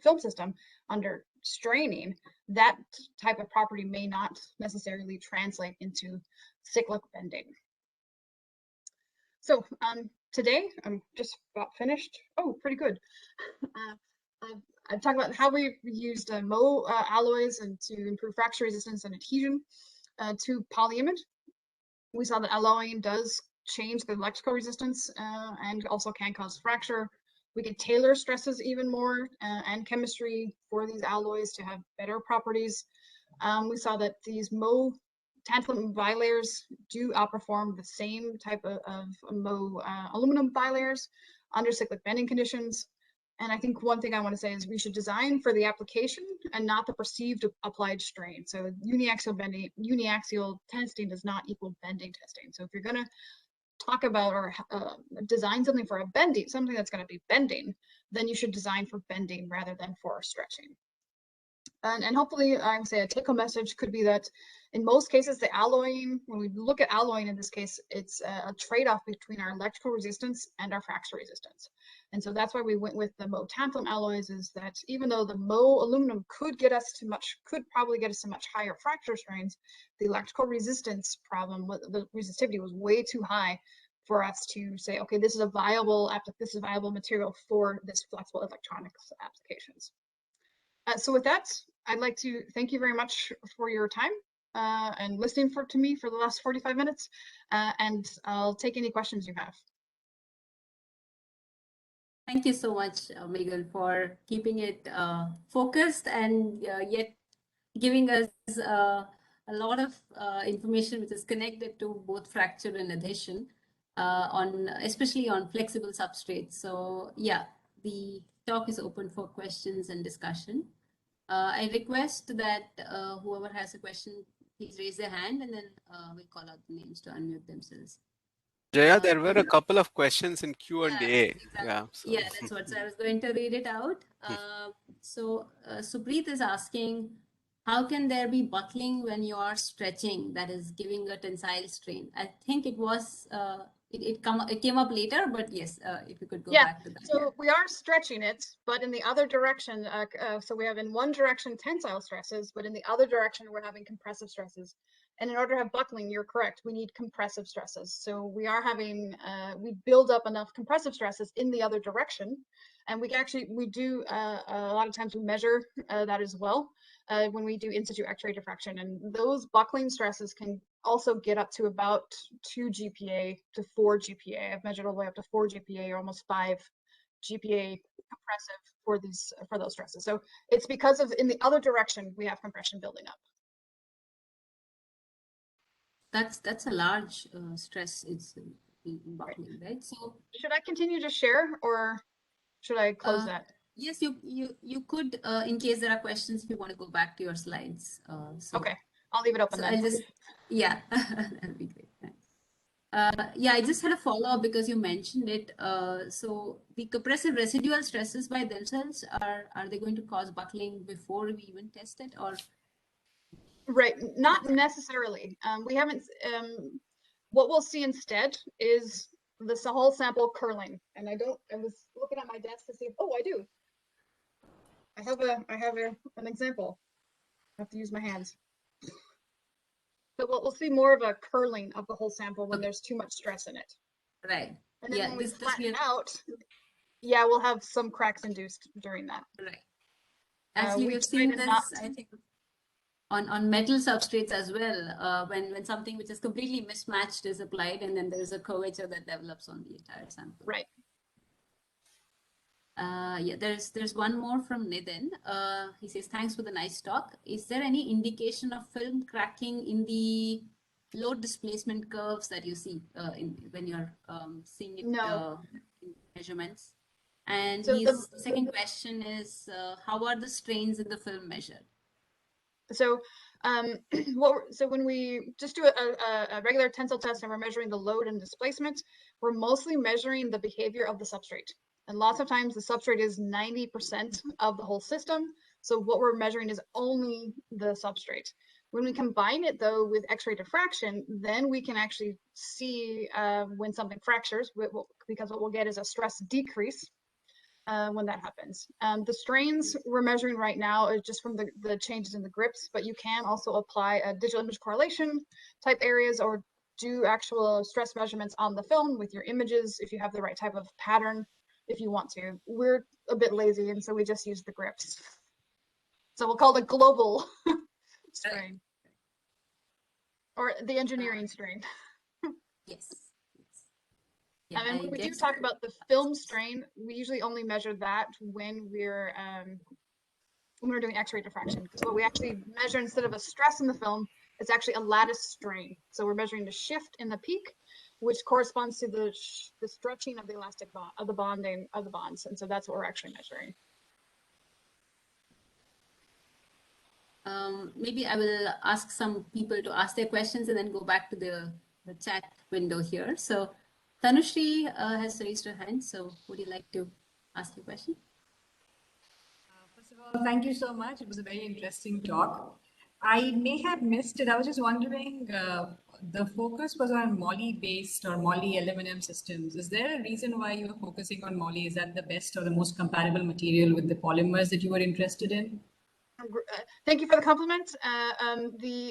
film system under straining, that type of property may not necessarily translate into cyclic bending. So today I'm just about finished. Oh, pretty good. I've talked about how we used Mo alloys and to improve fracture resistance and adhesion to polyimide. We saw that alloying does change the electrical resistance and also can cause fracture. We could tailor stresses even more and chemistry for these alloys to have better properties. We saw that these Mo tantalum bilayers do outperform the same type of Mo aluminum bilayers under cyclic bending conditions. And I think one thing I want to say is we should design for the application and not the perceived applied strain. So uniaxial testing does not equal bending testing. So if you're going to talk about or design something for something that's going to be bending, then you should design for bending rather than for stretching. And hopefully, I would say a take-home message could be that in most cases, the alloying, when we look at alloying in this case, it's a trade-off between our electrical resistance and our fracture resistance. And so that's why we went with the Mo tantalum alloys, is that even though the Mo aluminum could probably get us to much higher fracture strains, the electrical resistance problem, the resistivity was way too high for us to say, okay, this is a viable material for this flexible electronics applications. So with that, I'd like to thank you very much for your time and listening to me for the last 45 minutes, and I'll take any questions you have. Thank you so much, Megan, for keeping it focused and yet giving us a lot of information which is connected to both fracture and adhesion, especially on flexible substrates. So yeah, the talk is open for questions and discussion. I request that whoever has a question, please raise their hand, and then we'll call out the names to unmute themselves. Jaya, there were a couple of questions in Q&A. Exactly. Yeah, so. Yeah, that's what I was going to read it out. So Supreet is asking, how can there be buckling when you are stretching, that is giving a tensile strain? I think it was it came up later, but yes, if you could go back to that. So we are stretching it, but in the other direction. So we have in one direction tensile stresses, but in the other direction we're having compressive stresses. And in order to have buckling, you're correct, we need compressive stresses. So we are having, we build up enough compressive stresses in the other direction. And we do, a lot of times we measure that as well when we do in-situ X-ray diffraction. And those buckling stresses can also get up to about 2 GPa to 4 GPa. I've measured all the way up to 4 GPa or almost 5 GPa compressive for those stresses. So it's because of in the other direction we have compression building up. That's a large stress. It's buckling, right? So should I continue to share or should I close that? Yes, you could, in case there are questions, if you want to go back to your slides. Okay, I'll leave it open then. Yeah, that'd be great. Thanks. Yeah, I just had a follow-up because you mentioned it. So the compressive residual stresses by themselves, are they going to cause buckling before we even test it, or? Right, not necessarily. We haven't. What we'll see instead is the whole sample curling, and I was looking at my desk to see. Oh, I do. I have an example. I have to use my hands. But we'll see more of a curling of the whole sample when there's too much stress in it. Right. And then when we flatten out, yeah, we'll have some cracks induced during that. Right. Actually, we've seen this, I think. on metal substrates as well, when something which is completely mismatched is applied, and then there's a curvature that develops on the entire sample. Right. Yeah, there's one more from Nitin. He says, thanks for the nice talk. Is there any indication of film cracking in the load displacement curves that you see when you're seeing it No. in measurements? And So his second question is, how are the strains in the film measured? So so when we just do a regular tensile test and we're measuring the load and displacement, we're mostly measuring the behavior of the substrate. And lots of times the substrate is 90% of the whole system. So what we're measuring is only the substrate. When we combine it though with X-ray diffraction, then we can actually see when something fractures, because what we'll get is a stress decrease when that happens. The strains we're measuring right now is just from the changes in the grips, but you can also apply a digital image correlation type areas or do actual stress measurements on the film with your images if you have the right type of pattern, if you want to. We're a bit lazy, and so we just use the grips. So we'll call it a global strain or the engineering strain. Yes. Yeah, And when we do talk about the film strain, we usually only measure that when we're doing X-ray diffraction. Because what we actually measure instead of a stress in the film, it's actually a lattice strain. So we're measuring the shift in the peak, which corresponds to the stretching of the elastic bond of the bonding of the bonds, and so that's what we're actually measuring. Maybe I will ask some people to ask their questions and then go back to the chat window here. So Tanushri has raised her hand. So would you like to ask your question? First of all, thank you so much. It was a very interesting talk. I may have missed it. I was just wondering, the focus was on moly-based or moly aluminum systems. Is there a reason why you were focusing on moly? Is that the best or the most compatible material with the polymers that you were interested in? Thank you for the compliment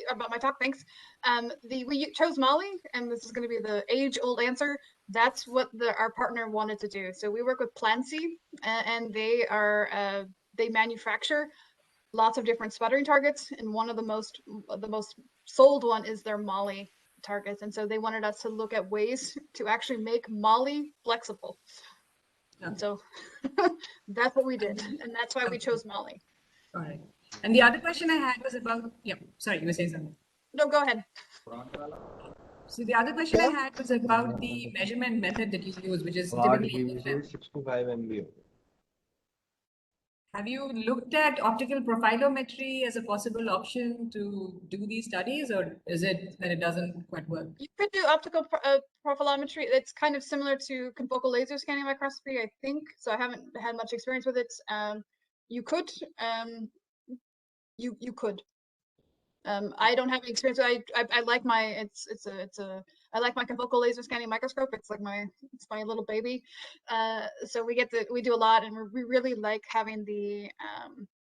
about my talk. Thanks. We chose moly, and this is going to be the age-old answer. That's what our partner wanted to do. So we work with Plancy, and they manufacture lots of different sputtering targets, and one of the most sold one is their moly targets. And so they wanted us to look at ways to actually make moly flexible. Okay. And so that's what we did, and that's why we chose moly. All right. And the other question I had was about, yeah, sorry, you were saying something. No, go ahead. So the other question I had was about the measurement method that you use, which is typically 65 MBO. Have you looked at optical profilometry as a possible option to do these studies, or is it that it doesn't quite work? You could do optical profilometry. It's kind of similar to confocal laser scanning microscopy, I think. So I haven't had much experience with it. You could. You could. I don't have any experience. I like my I like my confocal laser scanning microscope. It's like my little baby. So we do a lot, and we really like having the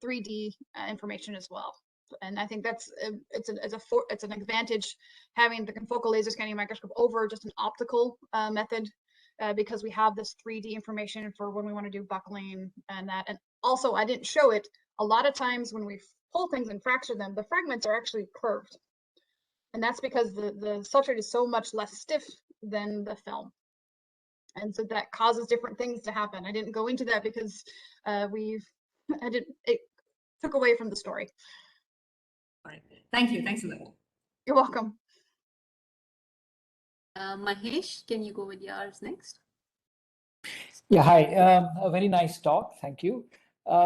3D information as well. And I think that's it's an advantage having the confocal laser scanning microscope over just an optical method, because we have this 3D information for when we want to do buckling and that. And also, I didn't show it. A lot of times when we pull things and fracture them, the fragments are actually curved. And that's because the substrate is so much less stiff than the film. And so that causes different things to happen. I didn't go into that because it took away from the story. All right. Thank you. Thanks a lot. You're welcome. Mahesh, can you go with yours next? Yeah, hi. A very nice talk. Thank you.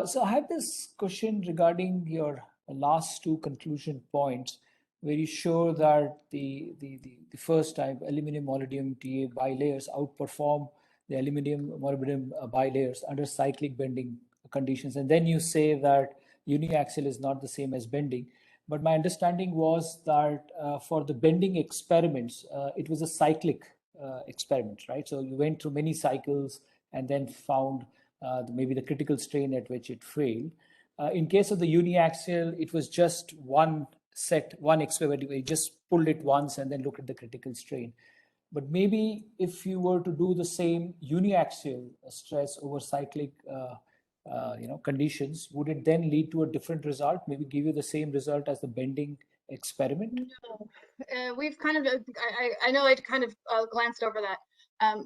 So I have this question regarding your last two conclusion points, where you show that the first type, aluminum molybdenum Ta bilayers, outperform the aluminum molybdenum bilayers under cyclic bending conditions. And then you say that uniaxial is not the same as bending. But my understanding was that for the bending experiments, it was a cyclic experiment, right? So you went through many cycles and then found maybe the critical strain at which it failed. In case of the uniaxial, it was just one experiment where you just pulled it once and then looked at the critical strain. But maybe if you were to do the same uniaxial stress over cyclic conditions, would it then lead to a different result? Maybe give you the same result as the bending experiment? No, we've kind of, I know I kind of glanced over that.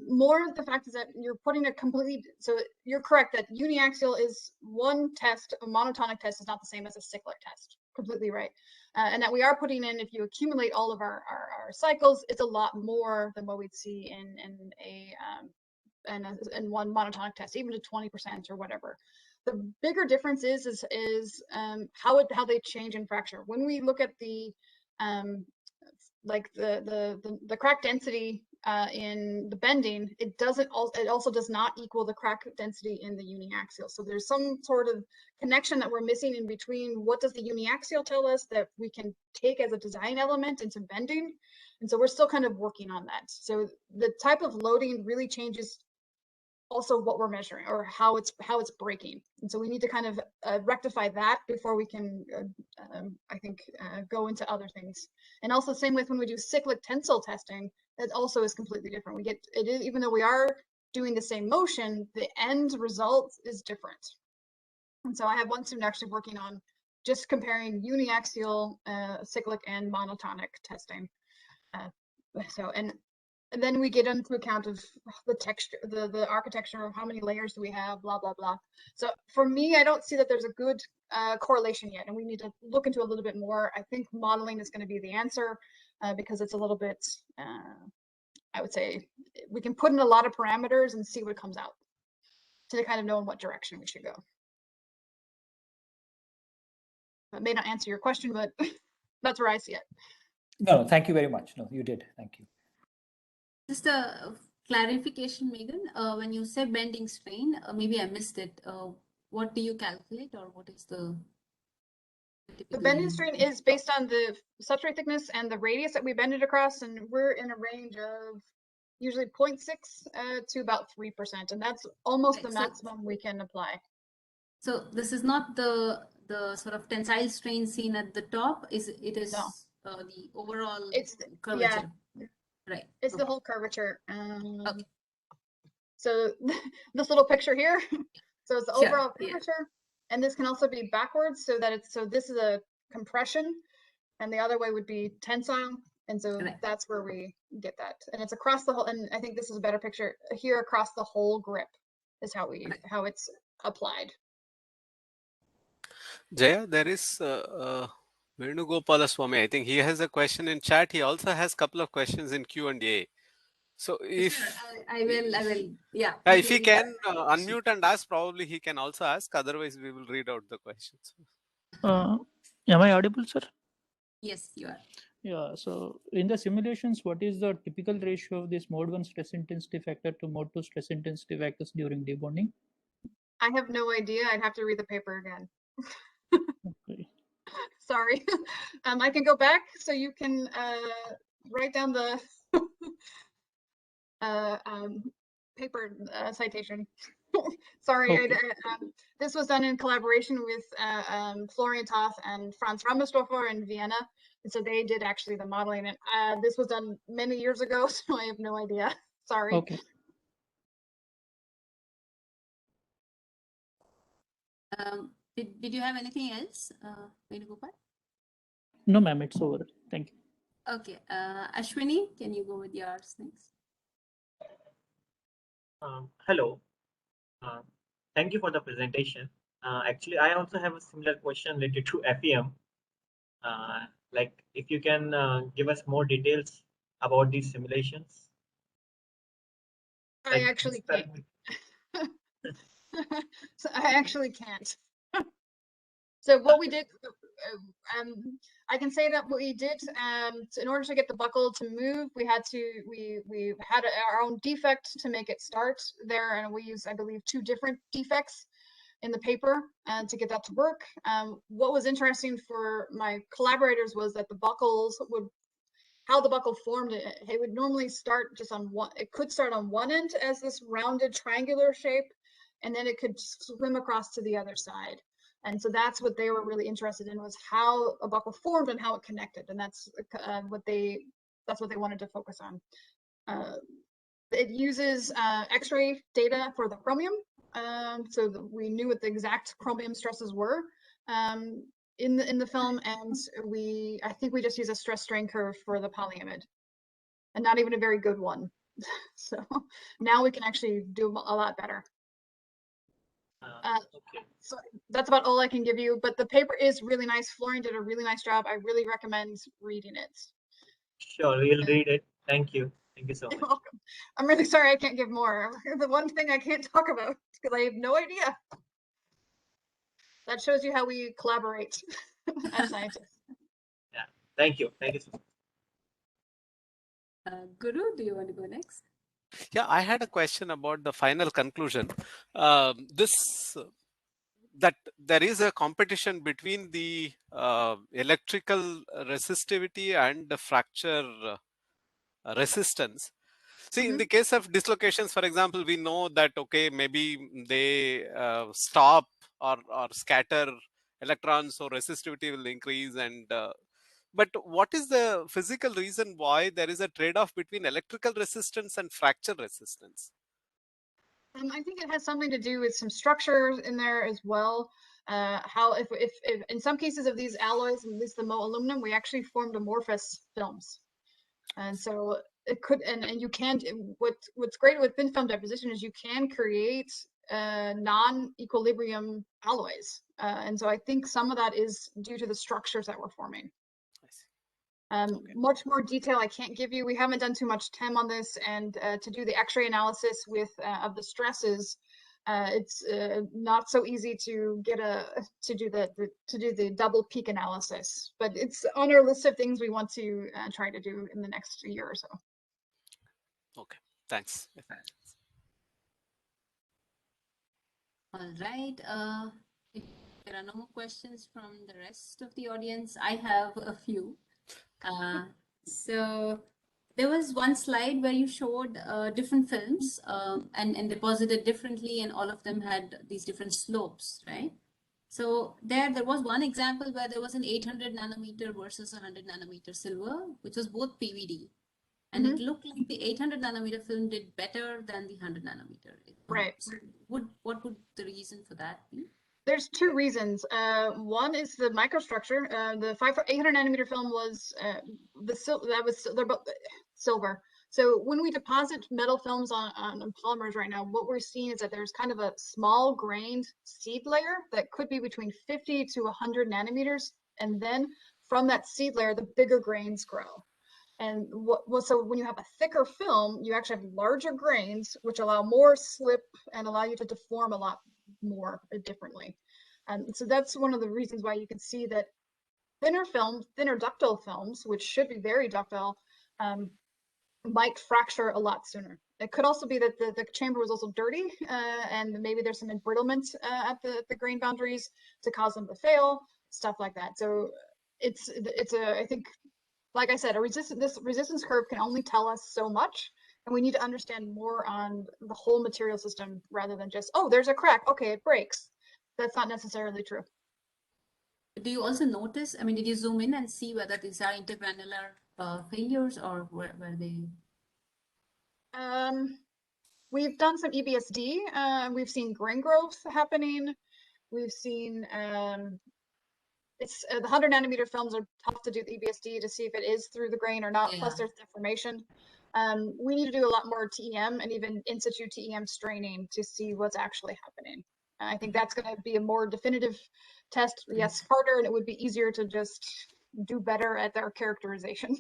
More the fact is that you're putting a complete, so you're correct that uniaxial is one test, a monotonic test is not the same as a cyclic test, completely right. And that we are putting in, if you accumulate all of our cycles, it's a lot more than what we'd see in one monotonic test, even to 20% or whatever. The bigger difference is how they change in fracture. When we look at the crack density in the bending, it also does not equal the crack density in the uniaxial. So there's some sort of connection that we're missing in between. What does the uniaxial tell us that we can take as a design element into bending? And so we're still kind of working on that. So the type of loading really changes also what we're measuring or how it's breaking. And so we need to kind of rectify that before we can, I think, go into other things. And also same with when we do cyclic tensile testing, that also is completely different. We get it is, even though we are doing the same motion, the end result is different. And so I have one student actually working on just comparing uniaxial, cyclic, and monotonic testing. And then we get into account of the texture, the architecture of how many layers do we have, blah, blah, blah. So for me, I don't see that there's a good correlation yet, and we need to look into a little bit more. I think modeling is going to be the answer because it's a little bit, I would say, we can put in a lot of parameters and see what comes out to kind of know in what direction we should go. That may not answer your question, but that's where I see it. No, thank you very much. No, you did. Thank you. Just a clarification, Megan. When you say bending strain, maybe I missed it. What do you calculate, or what is the bending strain is based on the substrate thickness and the radius that we bend it across, and we're in a range of usually 0.6 to about 3%, and that's almost the maximum we can apply. So this is not the sort of tensile strain seen at the top. It is no. The overall curvature. Yeah. Right. It's the whole curvature. Okay. So this little picture here, so it's the overall curvature, and this can also be backwards, so that it's, so this is a compression, and the other way would be tensile, and so that's where we get that, and it's across the whole. And I think this is a better picture here, across the whole grip is how it's applied. Jaya, there is Venugopalaswamy. I think he has a question in chat. He also has a couple of questions in Q&A. So if I will, yeah. If he can unmute and ask, probably he can also ask. Otherwise, we will read out the questions. Am I audible, sir? Yes, you are. Yeah. So in the simulations, what is the typical ratio of this mode 1 stress intensity factor to mode 2 stress intensity factors during debonding? I have no idea. I'd have to read the paper again. Okay. Sorry. I can go back so you can write down the paper citation. Sorry, Okay. this was done in collaboration with Florian Toth and Franz Rammersdorfer in Vienna, and so they did actually the modeling. And this was done many years ago, so I have no idea. Sorry. Okay. Did you have anything else, Venugopal? No, ma'am, it's over. Thank you. Okay, Ashwini, can you go with yours next? Hello. Thank you for the presentation. Actually, I also have a similar question related to FEM. Like, if you can give us more details about these simulations. I actually can't. So I actually can't. So what we did, I can say that what we did, in order to get the buckle to move, we had our own defect to make it start there, and we used, I believe, 2 different defects in the paper to get that to work. What was interesting for my collaborators was that the buckles how the buckle formed, it would normally start just on one, it could start on one end as this rounded triangular shape, and then it could swim across to the other side. And so that's what they were really interested in, was how a buckle formed and how it connected. And that's what they wanted to focus on. It uses X-ray data for the chromium. so that we knew what the exact chromium stresses were in the film, and I think we just use a stress strain curve for the polyimide, and not even a very good one. So now we can actually do a lot better. Okay. So that's about all I can give you, but the paper is really nice. Florian did a really nice job. I really recommend reading it. Sure, we'll read it. Thank you. Thank you so You're much. welcome. I'm really sorry I can't give more. The one thing I can't talk about because I have no idea. That shows you how we collaborate as scientists. Yeah. Thank you. Thank you so much. Guru, do you want to go next? Yeah, I had a question about the final conclusion. That there is a competition between the electrical resistivity and the fracture resistance. See, in the case of dislocations, for example, we know that, okay, maybe they stop or scatter electrons, so resistivity will increase. But what is the physical reason why there is a trade-off between electrical resistance and fracture resistance? I think it has something to do with some structures in there as well. How if in some cases of these alloys, at least the Mo aluminum, we actually formed amorphous films, and so it could and you can. What's great with thin film deposition is you can create non-equilibrium alloys, and so I think some of that is due to the structures that we're forming. Okay. Much more detail I can't give you. We haven't done too much TEM on this, and to do the X-ray analysis with of the stresses, it's not so easy to get to do the double peak analysis. But it's on our list of things we want to try to do in the next year or so. Okay, thanks. All right. If there are no more questions from the rest of the audience, I have a few. So there was one slide where you showed different films and deposited differently, and all of them had these different slopes, right? So there was one example where there was an 800 nanometer versus 100 nanometer silver, which was both PVD. And it looked like the 800 nanometer film did better than the 100 nanometer. Right. So what would the reason for that be? There's two reasons. One is the microstructure. The 800 nanometer film was they're both silver. So when we deposit metal films on polymers right now, what we're seeing is that there's kind of a small grained seed layer that could be between 50 to 100 nanometers, and then from that seed layer, the bigger grains grow. And so when you have a thicker film, you actually have larger grains, which allow more slip and allow you to deform a lot more differently. So that's one of the reasons why you can see that thinner ductile films, which should be very ductile, might fracture a lot sooner. It could also be that the chamber was also dirty, and maybe there's some embrittlement at the grain boundaries to cause them to fail, stuff like that. So I think, like I said, this resistance curve can only tell us so much, and we need to understand more on the whole material system rather than just, oh, there's a crack, okay, it breaks. That's not necessarily true. Do you also notice, I mean, did you zoom in and see whether these are intergranular failures or were they? We've done some EBSD. We've seen grain growth happening. We've seen it's the 100 nanometer films are tough to do the EBSD to see if it is through the grain or not. Yeah. Plus, there's deformation. We need to do a lot more TEM and even in-situ TEM straining to see what's actually happening. I think that's going to be a more definitive test. Yes, harder, and it would be easier to just do better at their characterization.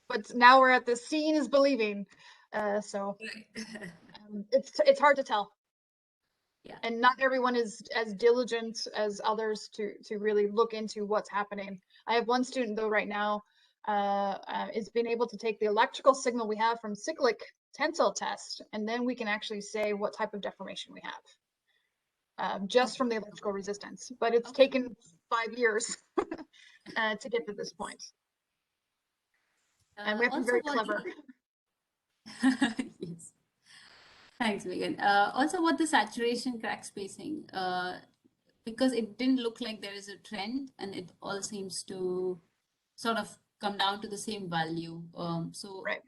But now we're at the seeing is believing, so it's hard to tell. Yeah. And not everyone is as diligent as others to really look into what's happening. I have one student though right now is being able to take the electrical signal we have from cyclic tensile test, and then we can actually say what type of deformation we have just from the electrical resistance. But it's taken 5 years to get to this point. And we have to be very clever. Yes. Thanks, Megan. Also, what the saturation crack spacing, because it didn't look like there is a trend, and it all seems to sort of come down to the same value. So, right.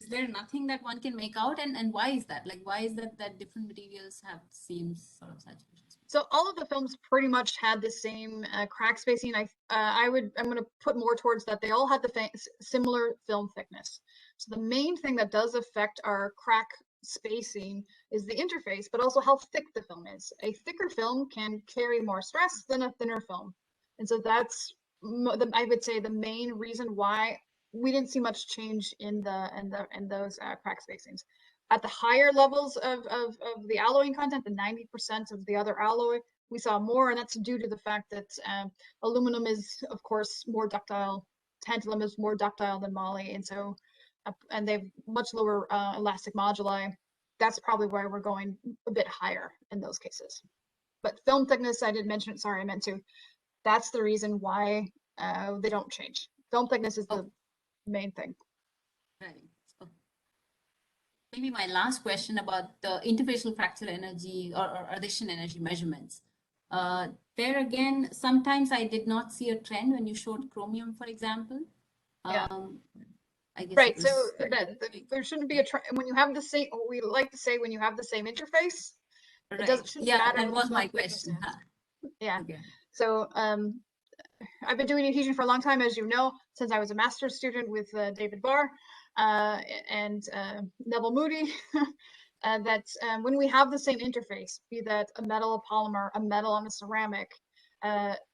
there nothing that one can make out, and why is that? Like, why is that different materials have same sort of saturation? So all of the films pretty much had the same crack spacing. I'm going to put more towards that. They all had the similar film thickness. So the main thing that does affect our crack spacing is the interface, but also how thick the film is. A thicker film can carry more stress than a thinner film, and so that's I would say the main reason why we didn't see much change in those crack spacings. At the higher levels of the alloying content, the 90% of the other alloy, we saw more, and that's due to the fact that aluminum is, of course, more ductile. Tantalum is more ductile than moly, and so, and they have much lower elastic moduli. That's probably why we're going a bit higher in those cases. But film thickness, I did mention it, sorry, I meant to. That's the reason why they don't change. Film thickness is the main thing. Right. Maybe my last question about the interfacial fractal energy or adhesion energy measurements. There again, sometimes I did not see a trend when you showed chromium, for example. Yeah. I guess right. So there shouldn't be a trend when you have the same. We like to say when you have the same interface. Right. It doesn't matter. That was my question. Yeah. Okay. So I've been doing adhesion for a long time, as you know, since I was a master's student with David Barr and Neville Moody, that when we have the same interface, be that a metal, a polymer, a metal on a ceramic,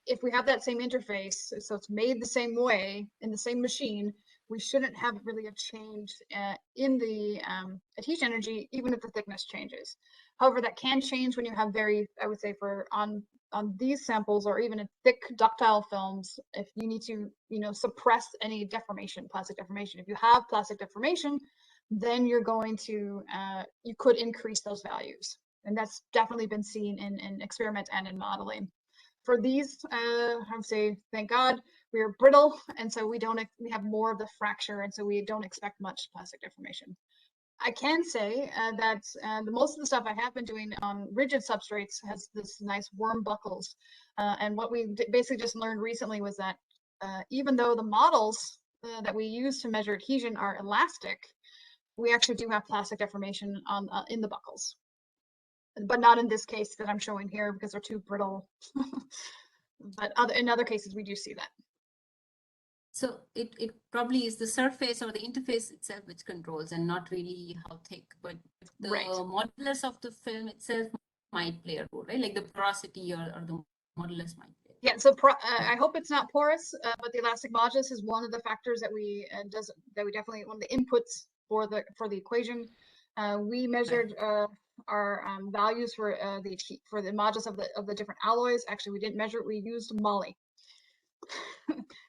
if we have that same interface, so it's made the same way in the same machine, we shouldn't have really a change in the adhesion energy, even if the thickness changes. However, that can change when you have very, I would say, for on these samples or even in thick ductile films, if you need to, suppress any deformation, plastic deformation. If you have plastic deformation, then you're going to, you could increase those values. And that's definitely been seen in experiment and in modeling. For these, I would say, thank God, we are brittle, and so we have more of the fracture, and so we don't expect much plastic deformation. I can say that most of the stuff I have been doing on rigid substrates has this nice worm buckles. And what we basically just learned recently was that even though the models that we use to measure adhesion are elastic, we actually do have plastic deformation on in the buckles. But not in this case that I'm showing here because they're too brittle. But in other cases, we do see that. So it probably is the surface or the interface itself which controls and not really how thick, but the modulus of the film itself might play a role, right? Like the porosity or the modulus might play. Yeah, so I hope it's not porous, but the elastic modulus is one of the factors that we definitely, one of the inputs for the equation. We measured our values for the modulus of the different alloys. Actually, we didn't measure it, we used moly.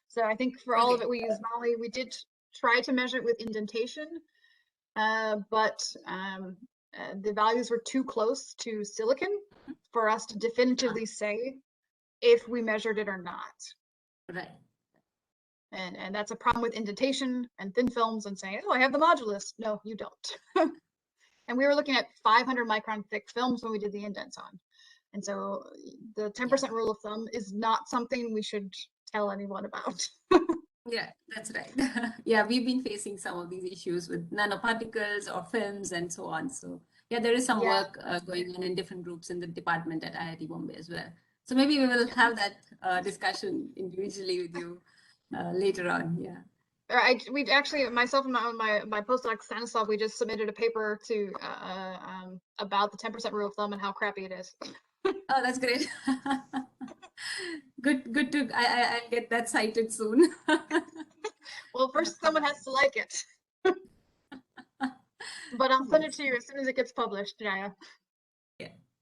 So I think for all of it, we used moly. We did try to measure it with indentation, but the values were too close to silicon for us to definitively say if we measured it or not. Right. And that's a problem with indentation and thin films and saying, oh, I have the modulus. No, you don't. And we were looking at 500 micron thick films when we did the indents on. And so the 10% rule of thumb is not something we should tell anyone about. Yeah, that's right. Yeah, we've been facing some of these issues with nanoparticles or films and so on. So yeah, there is some work going on in different groups in the department at IIT Bombay as well. So maybe we will have that discussion individually with you later on. Yeah. We've actually, myself and my postdoc Stanislav, we just submitted a paper to about the 10% rule of thumb and how crappy it is. Oh, that's great. Good to I'll get that cited soon. Well, first someone has to like it. But I'll send it to you as soon as it gets published, Jaya.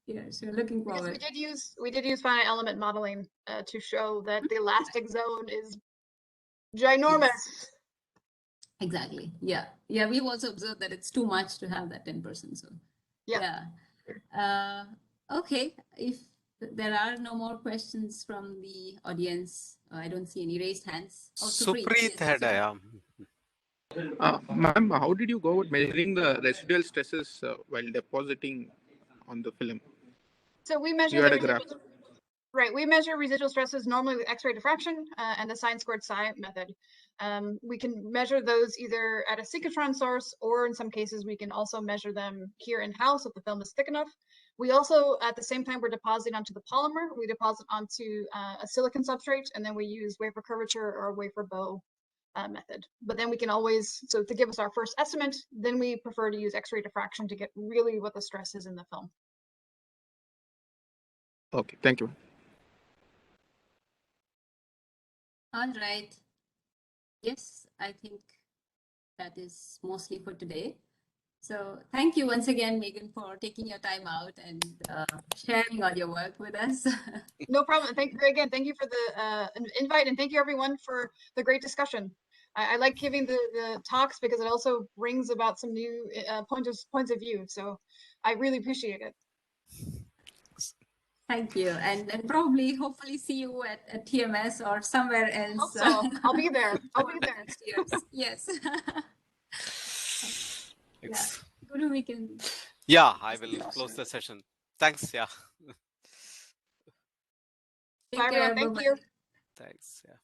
Yeah, so looking forward. Because we did use finite element modeling to show that the elastic zone is ginormous. Yes. Exactly. Yeah. We've also observed that it's too much to have that 10%. So yeah. Okay. If there are no more questions from the audience, I don't see any raised hands. Oh, Supreet had Ma'am, how did you go about measuring the residual stresses while depositing on the film? So we measured. You had a graph. Right, we measure residual stresses normally with X-ray diffraction and the sine squared psi method. We can measure those either at a synchrotron source, or in some cases we can also measure them here in-house if the film is thick enough. We also, at the same time we're depositing onto the polymer, we deposit onto a silicon substrate, and then we use wafer curvature or wafer bow method. But then we can always, so to give us our first estimate, then we prefer to use X-ray diffraction to get really what the stress is in the film. Okay, thank you. All right. Yes, I think that is mostly for today. So thank you once again, Megan, for taking your time out and sharing all your work with us. No problem. Thank you for the invite, and thank you everyone for the great discussion. I like giving the talks because it also brings about some new points of view. So I really appreciate it. Thank you, and probably, hopefully, see you at TMS or somewhere else. So I'll be there. I'll be there. Next years. Yes. Yeah. Guru, we can. Yeah, I will close the session. Thanks. Yeah. Bye, everyone. Thank you. Thanks. Yeah.